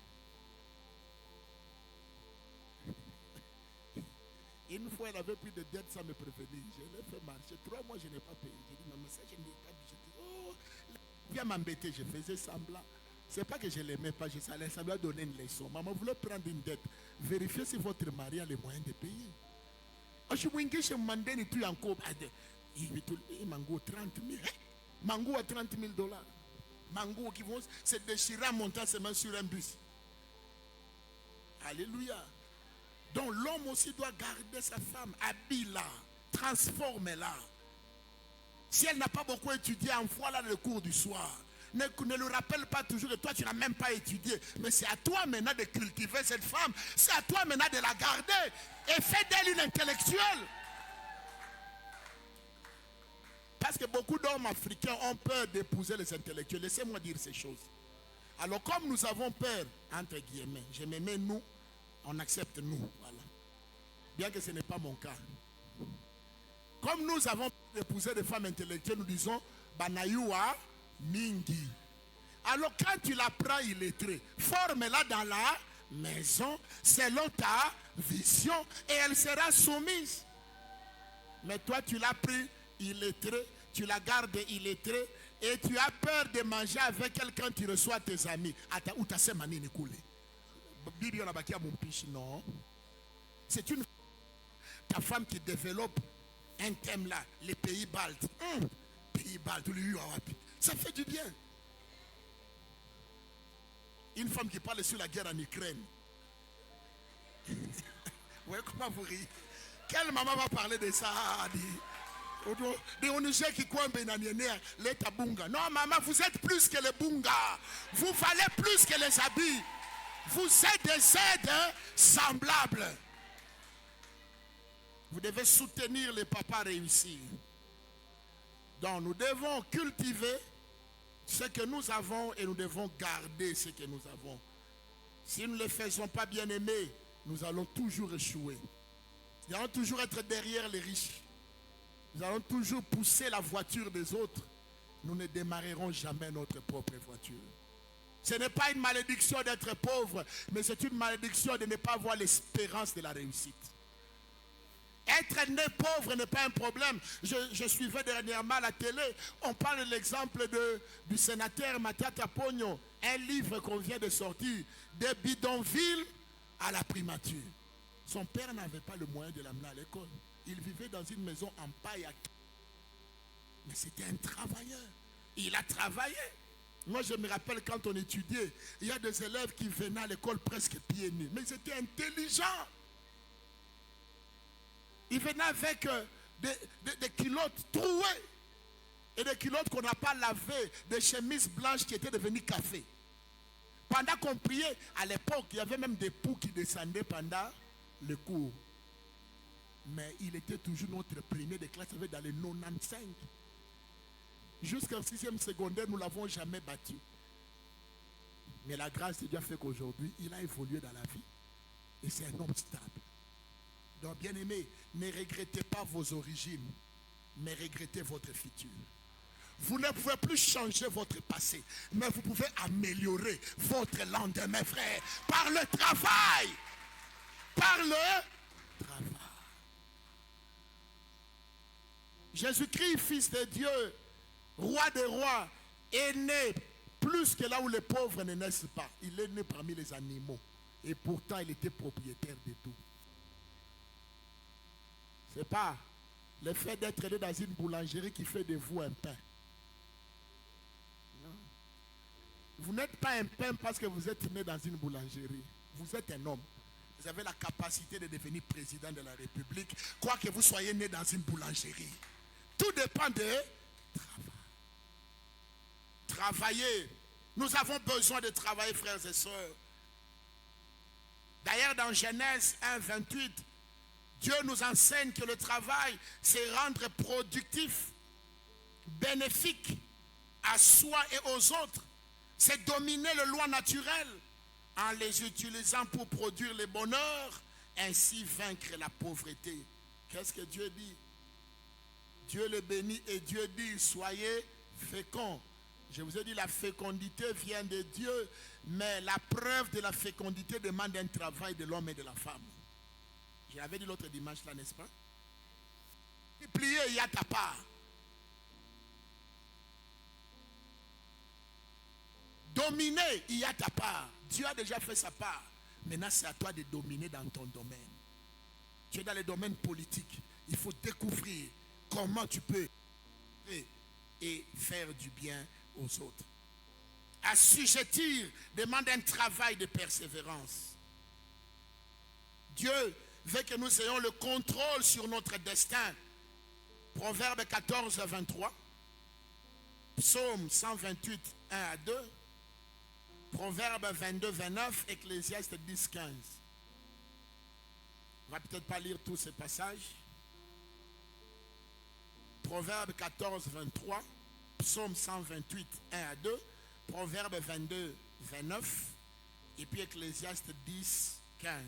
S2: Une fois, elle avait pris de dettes sans me prévenir. Je l'ai fait marcher. 3 mois, je n'ai pas payé. J'ai dit, maman, ça, je n'ai pas dit. Oh, viens m'embêter. Je faisais semblant. Ce n'est pas que je ne l'aimais pas. Ça lui a donné une leçon. Maman voulait prendre une dette. Vérifiez si votre mari a les moyens de payer. Je me demandé si tu as encore. Il mango 30 000. Mango à 30 000 $. Mango qui vont se déchirer en montant seulement sur un bus. Alléluia. Donc l'homme aussi doit garder sa femme, habille-la, transforme-la. Si elle n'a pas beaucoup étudié, envoie-la le cours du soir. Ne le rappelle pas toujours que toi tu n'as même pas étudié. Mais c'est à toi maintenant de cultiver cette femme. C'est à toi maintenant de la garder. Et fais d'elle une intellectuelle. Parce que beaucoup d'hommes africains ont peur d'épouser les intellectuels. Laissez-moi dire ces choses. Alors comme nous avons peur, entre guillemets, je me mets nous, on accepte nous, voilà. Bien que ce n'est pas mon cas. Comme nous avons épousé des femmes intellectuelles, nous disons Banayua Mingi. Alors quand tu la prends illettrée, forme-la dans la maison selon ta vision et elle sera soumise. Mais toi tu l'as pris illettrée, tu la gardes illettrée et tu as peur de manger avec elle quand tu reçois tes amis. Attends, où t'as ces manies Nicoulé? Non. C'est une ta femme qui développe un thème là, les pays baltes. Pays baltes, ça fait du bien. Une femme qui parle sur la guerre en Ukraine. Ouais, comment vous riez? Quelle maman va parler de ça? Non, maman, vous êtes plus que les bunga. Vous valez plus que les habits. Vous êtes des aides semblables. Vous devez soutenir les papas réussir. Donc nous devons cultiver ce que nous avons et nous devons garder ce que nous avons. Si nous ne le faisons pas bien aimés, nous allons toujours échouer. Nous allons toujours être derrière les riches. Nous allons toujours pousser la voiture des autres. Nous ne démarrerons jamais notre propre voiture. Ce n'est pas une malédiction d'être pauvre, mais c'est une malédiction de ne pas avoir l'espérance de la réussite. Être Être né pauvre n'est pas un problème. Je suivais dernièrement la télé. On parle de l'exemple du sénateur Matata Pogno. Un livre qu'on vient de sortir. Des bidonvilles à la primature. Son père n'avait pas le moyen de l'amener à l'école. Il vivait dans une maison en paille. Mais c'était un travailleur. Il a travaillé. Moi, je me rappelle quand on étudiait, il y a des élèves qui venaient à l'école presque pieds nus. Mais ils étaient intelligents. Ils venaient avec des culottes trouées. Et des culottes qu'on n'a pas lavées. Des chemises blanches qui étaient devenues café. Pendant qu'on priait, à l'époque, il y avait même des poux qui descendaient pendant le cours. Mais il était toujours notre premier de classe, avec dans les 95. Jusqu'en 6e secondaire, nous ne l'avons jamais battu. Mais la grâce de Dieu a fait qu'aujourd'hui, il a évolué dans la vie. Et c'est un homme stable. Donc, bien aimé, ne regrettez pas vos origines, mais regrettez votre futur. Vous ne pouvez plus changer votre passé, mais vous pouvez améliorer votre lendemain, frère, par le travail. Par le travail. Jésus-Christ, Fils de Dieu, Roi des rois, est né plus que là où les pauvres ne naissent pas. Il est né parmi les animaux. Et pourtant, il était propriétaire de tout. Ce n'est pas le fait d'être né dans une boulangerie qui fait de vous un pain. Non. Vous n'êtes pas un pain parce que vous êtes né dans une boulangerie. Vous êtes un homme. Vous avez la capacité de devenir président de la République, quoi que vous soyez né dans une boulangerie. Tout dépend de travail. Travailler. Nous avons besoin de travailler, frères et sœurs. D'ailleurs, dans Genèse 1, 28, Dieu nous enseigne que le travail, c'est rendre productif, bénéfique à soi et aux autres. C'est dominer les lois naturelles en les utilisant pour produire le bonheur, ainsi vaincre la pauvreté. Qu'est-ce que Dieu dit? Dieu le bénit et Dieu dit, soyez féconds. Je vous ai dit, la fécondité vient de Dieu, mais la preuve de la fécondité demande un travail de l'homme et de la femme. Je l'avais dit l'autre dimanche là, n'est-ce pas? Multiplier, il y a ta part. Dominer, il y a ta part. Dieu a déjà fait sa part. Maintenant, c'est à toi de dominer dans ton domaine. Tu es dans le domaine politique. Il faut découvrir comment tu peux et faire du bien aux autres. Assujettir demande un travail de persévérance. Dieu veut que nous ayons le contrôle sur notre destin. Proverbe 14, 23. Psaume 128, 1 à 2. Proverbe 22, 29. Ecclésiaste 10, 15. On va peut-être pas lire tous ces passages. Proverbe 14, 23. Psaume 128, 1 à 2. Proverbe 22, 29. Et puis Ecclésiaste 10, 15.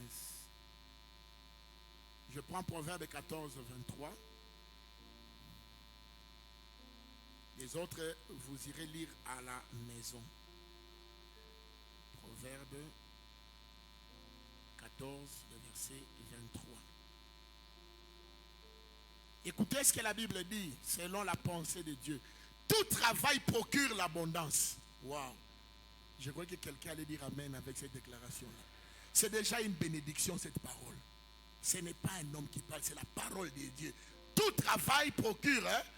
S2: Je prends Proverbe 14, 23. Les autres, vous irez lire à la maison. Proverbe 14, le verset 23. Écoutez ce que la Bible dit, selon la pensée de Dieu. Tout travail procure l'abondance. Waouh! Je crois que quelqu'un allait dire Amen avec cette déclaration-là. C'est déjà une bénédiction, cette parole. Ce n'est pas un homme qui parle, c'est la parole de Dieu. Tout travail procure l'abondance.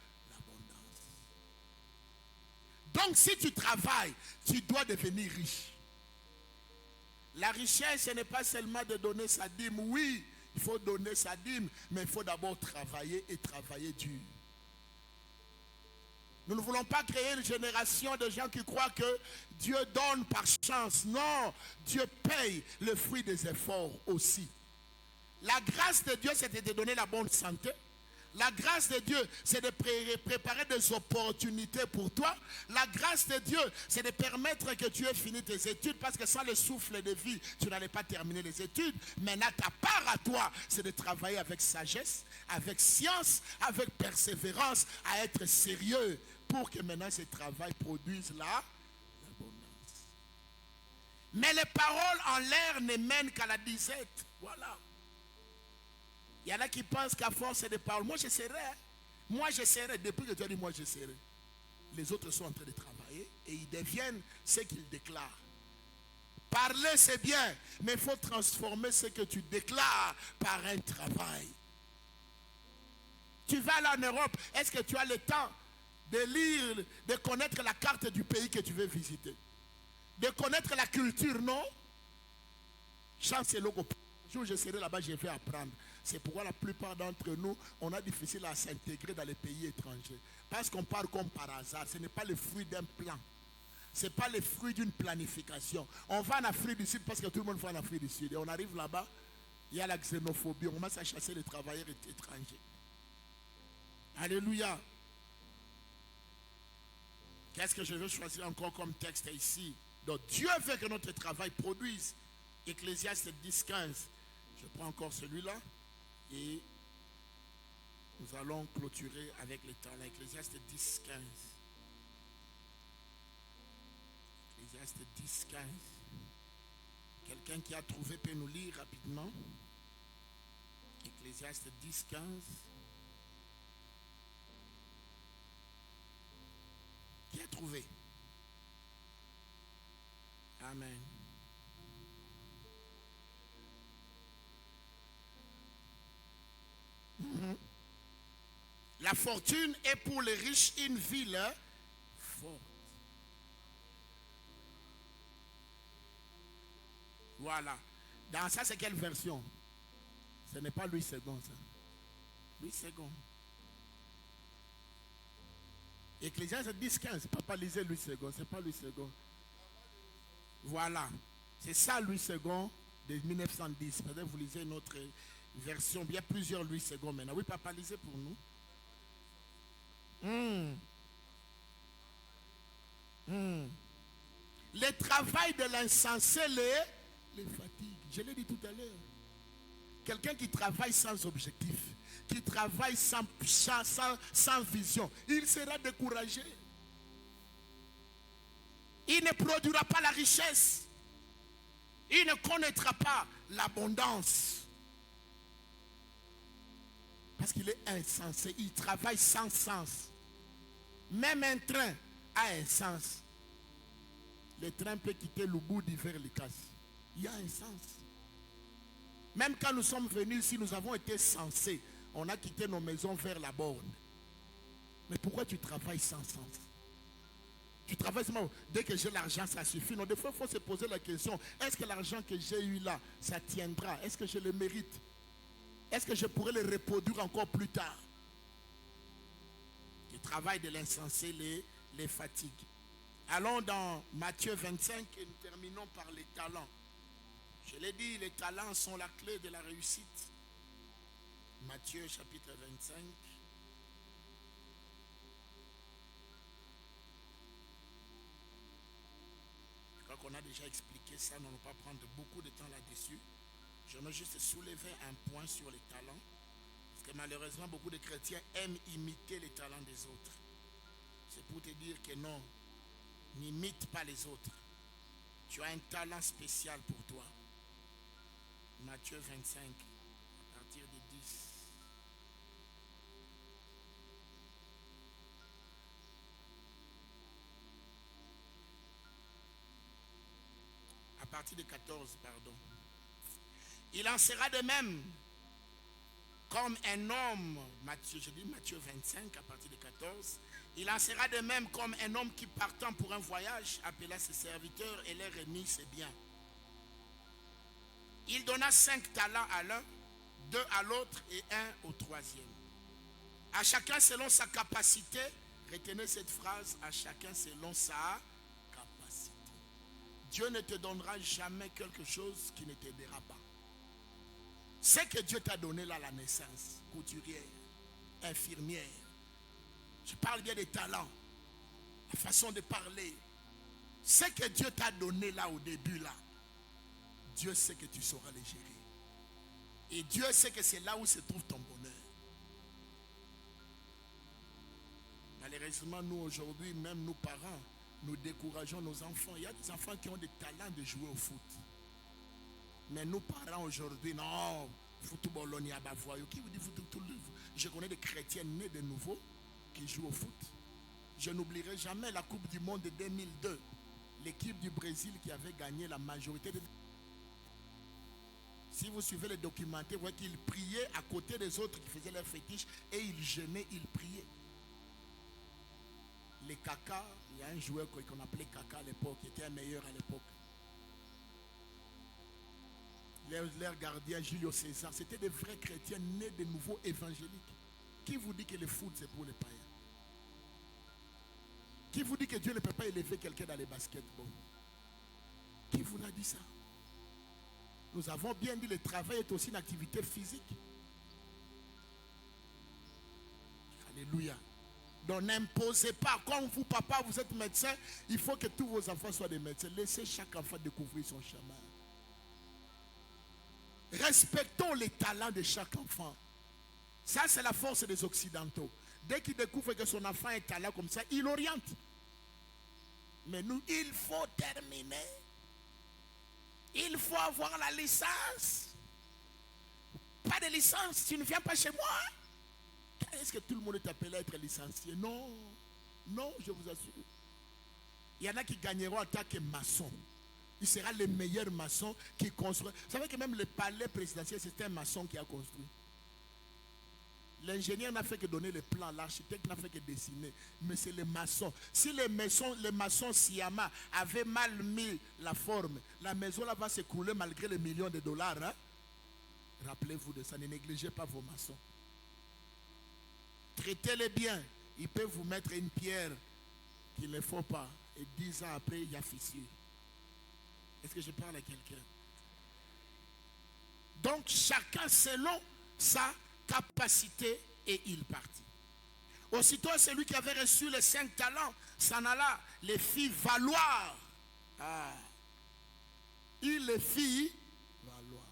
S2: Donc si tu travailles, tu dois devenir riche. La richesse, ce n'est pas seulement de donner sa dîme. Oui, il faut donner sa dîme, mais il faut d'abord travailler et travailler dur. Nous ne voulons pas créer une génération de gens qui croient que Dieu donne par chance. Non, Dieu paye le fruit des efforts aussi. La grâce de Dieu, c'est de te donner la bonne santé. La grâce de Dieu, c'est de préparer des opportunités pour toi. La grâce de Dieu, c'est de permettre que tu aies fini tes études, parce que sans le souffle de vie, tu n'allais pas terminer les études. Maintenant, ta part à toi, c'est de travailler avec sagesse, avec science, avec persévérance, à être sérieux pour que maintenant ce travail produise l'abondance. Mais les paroles en l'air ne mènent qu'à la disette. Voilà. Il y en a qui pensent qu'à force de parler, moi j'essaierai. Hein. Moi j'essaierai. Depuis que tu as dit moi j'essaierai. Les autres sont en train de travailler et ils deviennent ce qu'ils déclarent. Parler c'est bien, mais il faut transformer ce que tu déclares par un travail. Tu vas là en Europe, est-ce que tu as le temps de lire, de connaître la carte du pays que tu veux visiter? De connaître la culture, non? Chance et logo. Un jour je serai là-bas, je vais apprendre. C'est pourquoi la plupart d'entre nous, on a difficile à s'intégrer dans les pays étrangers. Parce qu'on part comme par hasard. Ce n'est pas le fruit d'un plan. Ce n'est pas le fruit d'une planification. On va en Afrique du Sud parce que tout le monde va en Afrique du Sud. Et on arrive là-bas, il y a la xénophobie. On commence à chasser les travailleurs étrangers. Alléluia. Qu'est-ce que je veux choisir encore comme texte ici? Donc Dieu veut que notre travail produise. Ecclésiaste 10, 15. Je prends encore celui-là. Et nous allons clôturer avec les talents. Ecclésiaste 10, 15. Ecclésiaste 10, 15. Quelqu'un qui a trouvé peut nous lire rapidement. Ecclésiaste 10, 15. Qui a trouvé? Amen. La fortune est pour les riches une ville forte. Voilà. Dans ça, c'est quelle version? Ce n'est pas Louis II, ça. Louis II. Ecclésiaste 10, 15. Papa lisait Louis II, c'est pas Louis II. Voilà. C'est ça Louis II de 1910. Peut-être vous lisez une autre version. Il y a plusieurs Louis II maintenant. Oui, papa, lisez pour nous. Le travail de l'insensé les fatigue. Je l'ai dit tout à l'heure. Quelqu'un qui travaille sans objectif, qui travaille sans vision, il sera découragé. Il ne produira pas la richesse. Il ne connaîtra pas l'abondance. Parce qu'il est insensé. Il travaille sans sens. Même un train a un sens. Le train peut quitter le bout d'hiver les casses. Il y a un sens. Même quand nous sommes venus ici, nous avons été sensés. On a quitté nos maisons vers la borne. Mais pourquoi tu travailles sans sens? Tu travailles seulement, dès que j'ai l'argent, ça suffit. Non, des fois, il faut se poser la question, est-ce que l'argent que j'ai eu là, ça tiendra? Est-ce que je le mérite? Est-ce que je pourrais le reproduire encore plus tard? Le travail de l'insensé les fatigue. Allons dans Matthieu 25 et nous terminons par les talents. Je l'ai dit, les talents sont la clé de la réussite. Matthieu chapitre 25. Je crois qu'on a déjà expliqué ça, nous ne va pas prendre beaucoup de temps là-dessus. Je veux juste soulever un point sur les talents. Parce que malheureusement, beaucoup de chrétiens aiment imiter les talents des autres. C'est pour te dire que non, n'imite pas les autres. Tu as un talent spécial pour toi. Matthieu 25, à partir de 10. À partir de 14, pardon. Il en sera de même comme un homme, Matthieu 25 à partir de 14, il en sera de même comme un homme qui partant pour un voyage appela ses serviteurs et leur remit ses biens. Il donna 5 talents à l'un, 2 à l'autre et 1 au troisième. À chacun selon sa capacité, retenez cette phrase, à chacun selon sa capacité. Dieu ne te donnera jamais quelque chose qui ne t'aidera pas. Ce que Dieu t'a donné là à la naissance, couturière, infirmière, je parle bien des talents, la façon de parler, ce que Dieu t'a donné là au début là, Dieu sait que tu sauras les gérer. Et Dieu sait que c'est là où se trouve ton bonheur. Malheureusement, nous aujourd'hui, même nous parents, nous décourageons nos enfants. Il y a des enfants qui ont des talents de jouer au foot. Mais nous parents aujourd'hui, non, Qui vous dit football? Je connais des chrétiens nés de nouveau qui jouent au foot. Je n'oublierai jamais la Coupe du Monde de 2002. L'équipe du Brésil qui avait gagné la majorité de... Si vous suivez les documentaires, vous voyez qu'ils priaient à côté des autres qui faisaient leur fétiche et ils jeûnaient, ils priaient. Les Kaka, il y a un joueur qu'on appelait Kaka à l'époque, qui était un meilleur à l'époque. Leur gardien Julio César, c'était des vrais chrétiens nés de nouveau évangéliques. Qui vous dit que le foot c'est pour les païens? Qui vous dit que Dieu ne peut pas élever quelqu'un dans les basketball? Qui vous a dit ça? Nous avons bien dit que le travail est aussi une activité physique. Alléluia. Donc n'imposez pas, comme vous papa vous êtes médecin, il faut que tous vos enfants soient des médecins. Laissez chaque enfant découvrir son chemin. Respectons les talents de chaque enfant. Ça c'est la force des Occidentaux. Dès qu'il découvre que son enfant est talent comme ça, il oriente. Mais nous, il faut terminer. Il faut avoir la licence. Pas de licence, tu ne viens pas chez moi. Est-ce que tout le monde est appelé à être licencié? Non. Non, je vous assure. Il y en a qui gagneront en tant que maçon. Il sera le meilleur maçon qui construit. Vous savez que même le palais présidentiel, c'est un maçon qui a construit. L'ingénieur n'a fait que donner les plans, l'architecte n'a fait que dessiner. Mais c'est les maçons. Si les maçons Siama avaient mal mis la forme, la maison là va s'écrouler malgré les millions de dollars. Hein? Rappelez-vous de ça, ne négligez pas vos maçons. Traitez-les bien. Ils peuvent vous mettre une pierre qu'il ne faut pas. Et 10 ans après, il y a fissure. Est-ce que je parle à quelqu'un? Donc chacun selon sa capacité et il partit. Aussitôt celui qui avait reçu les 5 talents s'en alla, les fit valoir. Il les fit valoir.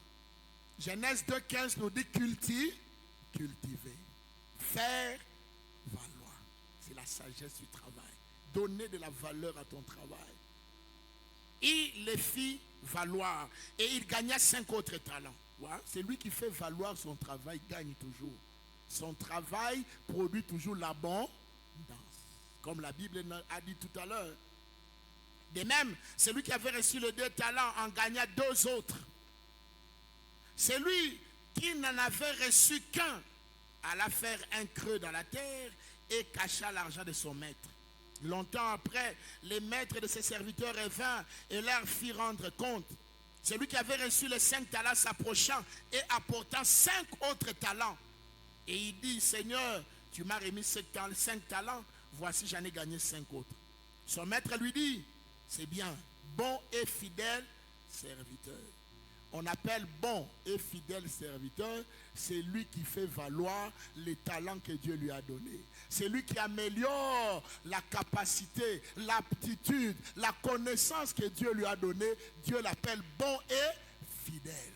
S2: Genèse 2,15 nous dit cultiver, faire valoir. C'est la sagesse du travail. Donner de la valeur à ton travail. Il les fit valoir et il gagna 5 autres talents. Ouais, c'est lui qui fait valoir son travail, gagne toujours. Son travail produit toujours l'abondance. Comme la Bible a dit tout à l'heure. De même, celui qui avait reçu les 2 talents en gagna 2 autres. Celui qui n'en avait reçu qu'un alla faire un creux dans la terre et cacha l'argent de son maître. Longtemps après, les maîtres de ses serviteurs revinrent et leur fit rendre compte. Celui qui avait reçu les 5 talents s'approchant et apportant 5 autres talents. Et il dit, Seigneur, tu m'as remis 5 talents, voici j'en ai gagné 5 autres. Son maître lui dit, c'est bien, bon et fidèle serviteur. On appelle bon et fidèle serviteur, c'est lui qui fait valoir les talents que Dieu lui a donnés. C'est lui qui améliore la capacité, l'aptitude, la connaissance que Dieu lui a donnée. Dieu l'appelle bon et fidèle.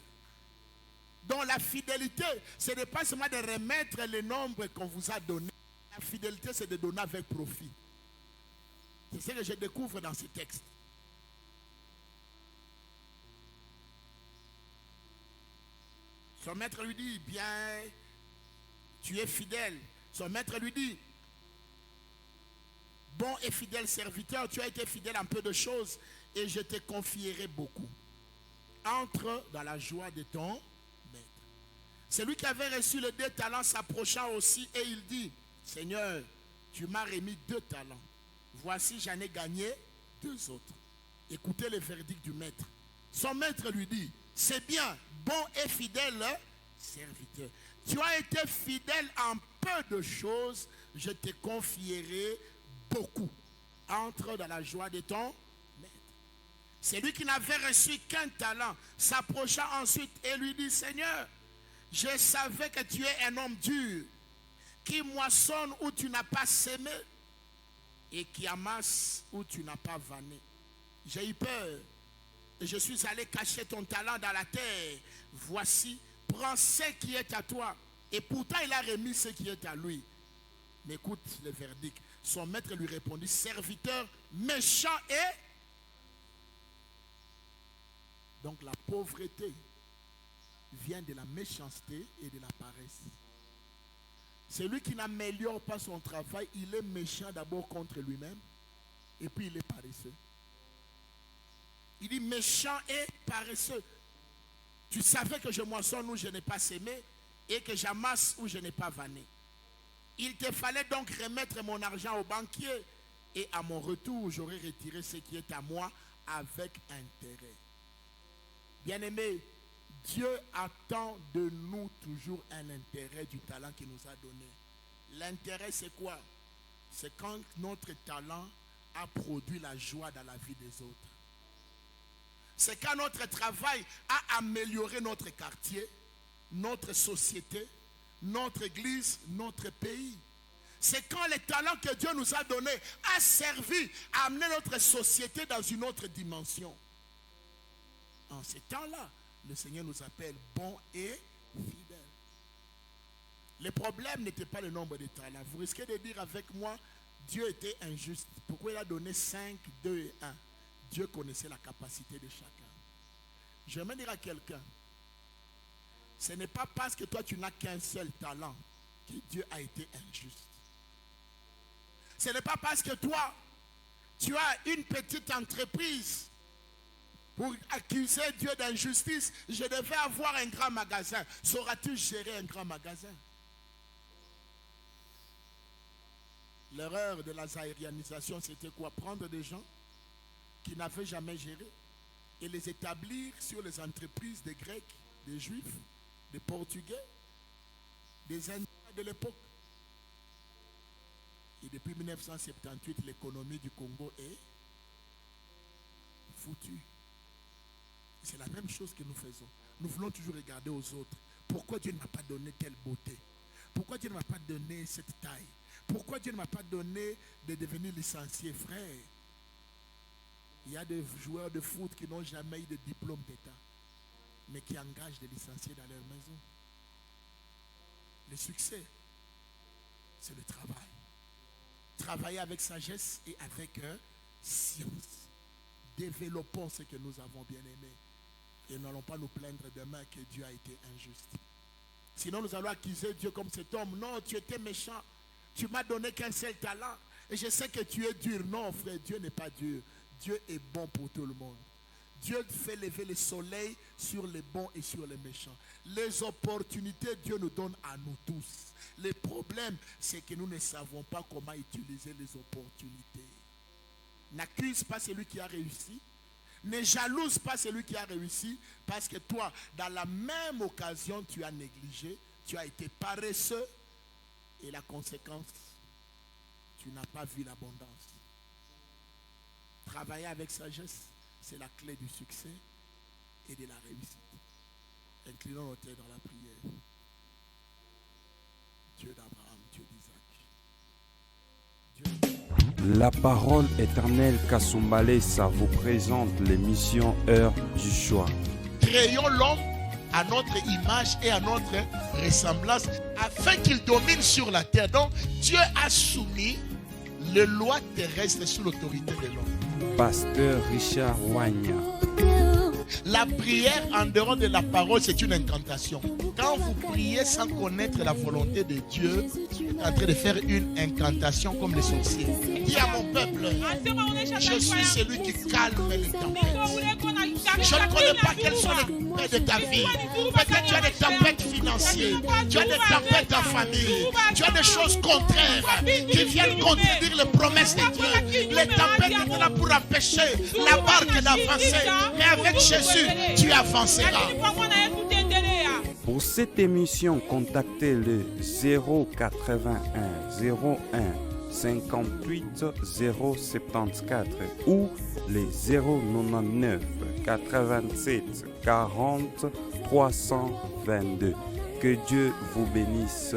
S2: Donc la fidélité, ce n'est pas seulement de remettre les nombres qu'on vous a donnés. La fidélité, c'est de donner avec profit. C'est ce que je découvre dans ce texte. Son maître lui dit, bien, tu es fidèle. Son maître lui dit, bon et fidèle serviteur, tu as été fidèle en peu de choses et je te confierai beaucoup. Entre dans la joie de ton maître. Celui qui avait reçu les 2 talents s'approcha aussi et il dit, Seigneur, tu m'as remis 2 talents. Voici, j'en ai gagné 2 autres. Écoutez le verdict du maître. Son maître lui dit, c'est bien, bon et fidèle serviteur. Tu as été fidèle en peu de choses, je te confierai beaucoup. Entre dans la joie de ton maître. Celui qui n'avait reçu qu'un talent s'approcha ensuite et lui dit, Seigneur, je savais que tu es un homme dur, qui moissonne où tu n'as pas sémé et qui amasse où tu n'as pas vanné. J'ai eu peur. Et je suis allé cacher ton talent dans la terre. Voici, prends ce qui est à toi. Et pourtant, il a remis ce qui est à lui. Mais écoute le verdict. Son maître lui répondit, serviteur méchant et... Donc la pauvreté vient de la méchanceté et de la paresse. Celui qui n'améliore pas son travail, il est méchant d'abord contre lui-même et puis il est paresseux. Il dit méchant et paresseux. Tu savais que je moissonne où je n'ai pas sémé et que j'amasse où je n'ai pas vanné. Il te fallait donc remettre mon argent au banquier et à mon retour, j'aurais retiré ce qui est à moi avec intérêt. Bien-aimé, Dieu attend de nous toujours un intérêt du talent qu'il nous a donné. L'intérêt, c'est quoi? C'est quand notre talent a produit la joie dans la vie des autres. C'est quand notre travail a amélioré notre quartier, notre société, notre église, notre pays. C'est quand les talents que Dieu nous a donnés a servi à amener notre société dans une autre dimension. En ces temps-là, le Seigneur nous appelle bons et fidèles. Le problème n'était pas le nombre de talents. Vous risquez de dire avec moi, Dieu était injuste. Pourquoi il a donné 5, 2 et 1? Dieu connaissait la capacité de chacun. Je vais dire à quelqu'un, ce n'est pas parce que toi tu n'as qu'un seul talent que Dieu a été injuste. Ce n'est pas parce que toi tu as une petite entreprise pour accuser Dieu d'injustice. Je devais avoir un grand magasin. Sauras-tu gérer un grand magasin? L'erreur de la zaïrianisation, c'était quoi? Prendre des gens qui n'avaient jamais géré et les établir sur les entreprises des Grecs, des Juifs, des Portugais, des Indiens de l'époque. Et depuis 1978, l'économie du Congo est foutue. C'est la même chose que nous faisons. Nous voulons toujours regarder aux autres. Pourquoi Dieu ne m'a pas donné telle beauté? Pourquoi Dieu ne m'a pas donné cette taille? Pourquoi Dieu ne m'a pas donné de devenir licencié, frère? Il y a des joueurs de foot qui n'ont jamais eu de diplôme d'État, mais qui engagent des licenciés dans leur maison. Le succès, c'est le travail. Travailler avec sagesse et avec science. Développons ce que nous avons bien aimé. Et n'allons pas nous plaindre demain que Dieu a été injuste. Sinon nous allons accuser Dieu comme cet homme. Non, tu étais méchant. Tu m'as donné qu'un seul talent. Et je sais que tu es dur. Non, frère, Dieu n'est pas dur. Dieu est bon pour tout le monde. Dieu fait lever le soleil sur les bons et sur les méchants. Les opportunités, Dieu nous donne à nous tous. Le problème, c'est que nous ne savons pas comment utiliser les opportunités. N'accuse pas celui qui a réussi. Ne jalouse pas celui qui a réussi. Parce que toi, dans la même occasion, tu as négligé. Tu as été paresseux. Et la conséquence, tu n'as pas vu l'abondance. Travailler avec sagesse, c'est la clé du succès et de la réussite. Inclinons nos têtes dans la prière. Dieu d'Abraham, Dieu d'Isaac.
S1: La parole éternelle Kasumbalesa vous présente l'émission Heure du choix.
S2: Créons l'homme à notre image et à notre ressemblance afin qu'il domine sur la terre. Donc Dieu a soumis les lois terrestres sous l'autorité de l'homme.
S1: Pasteur Richard Wagner.
S2: La prière en dehors de la parole, c'est une incantation. Quand vous priez sans connaître la volonté de Dieu, vous êtes en train de faire une incantation comme les sorciers. Dis à mon peuple, je suis celui qui calme les tempêtes. Je ne connais pas quelles sont les tempêtes de ta vie. Peut-être tu as des tempêtes financières, tu as des tempêtes en famille, tu as des choses contraires qui viennent contredire les promesses de Dieu. Les tempêtes étaient là pour empêcher la barque d'avancer. Mais avec Jésus, tu avanceras.
S1: Pour cette émission, contactez le 081 01 58 074 ou les 099 87 40 322. Que Dieu vous bénisse.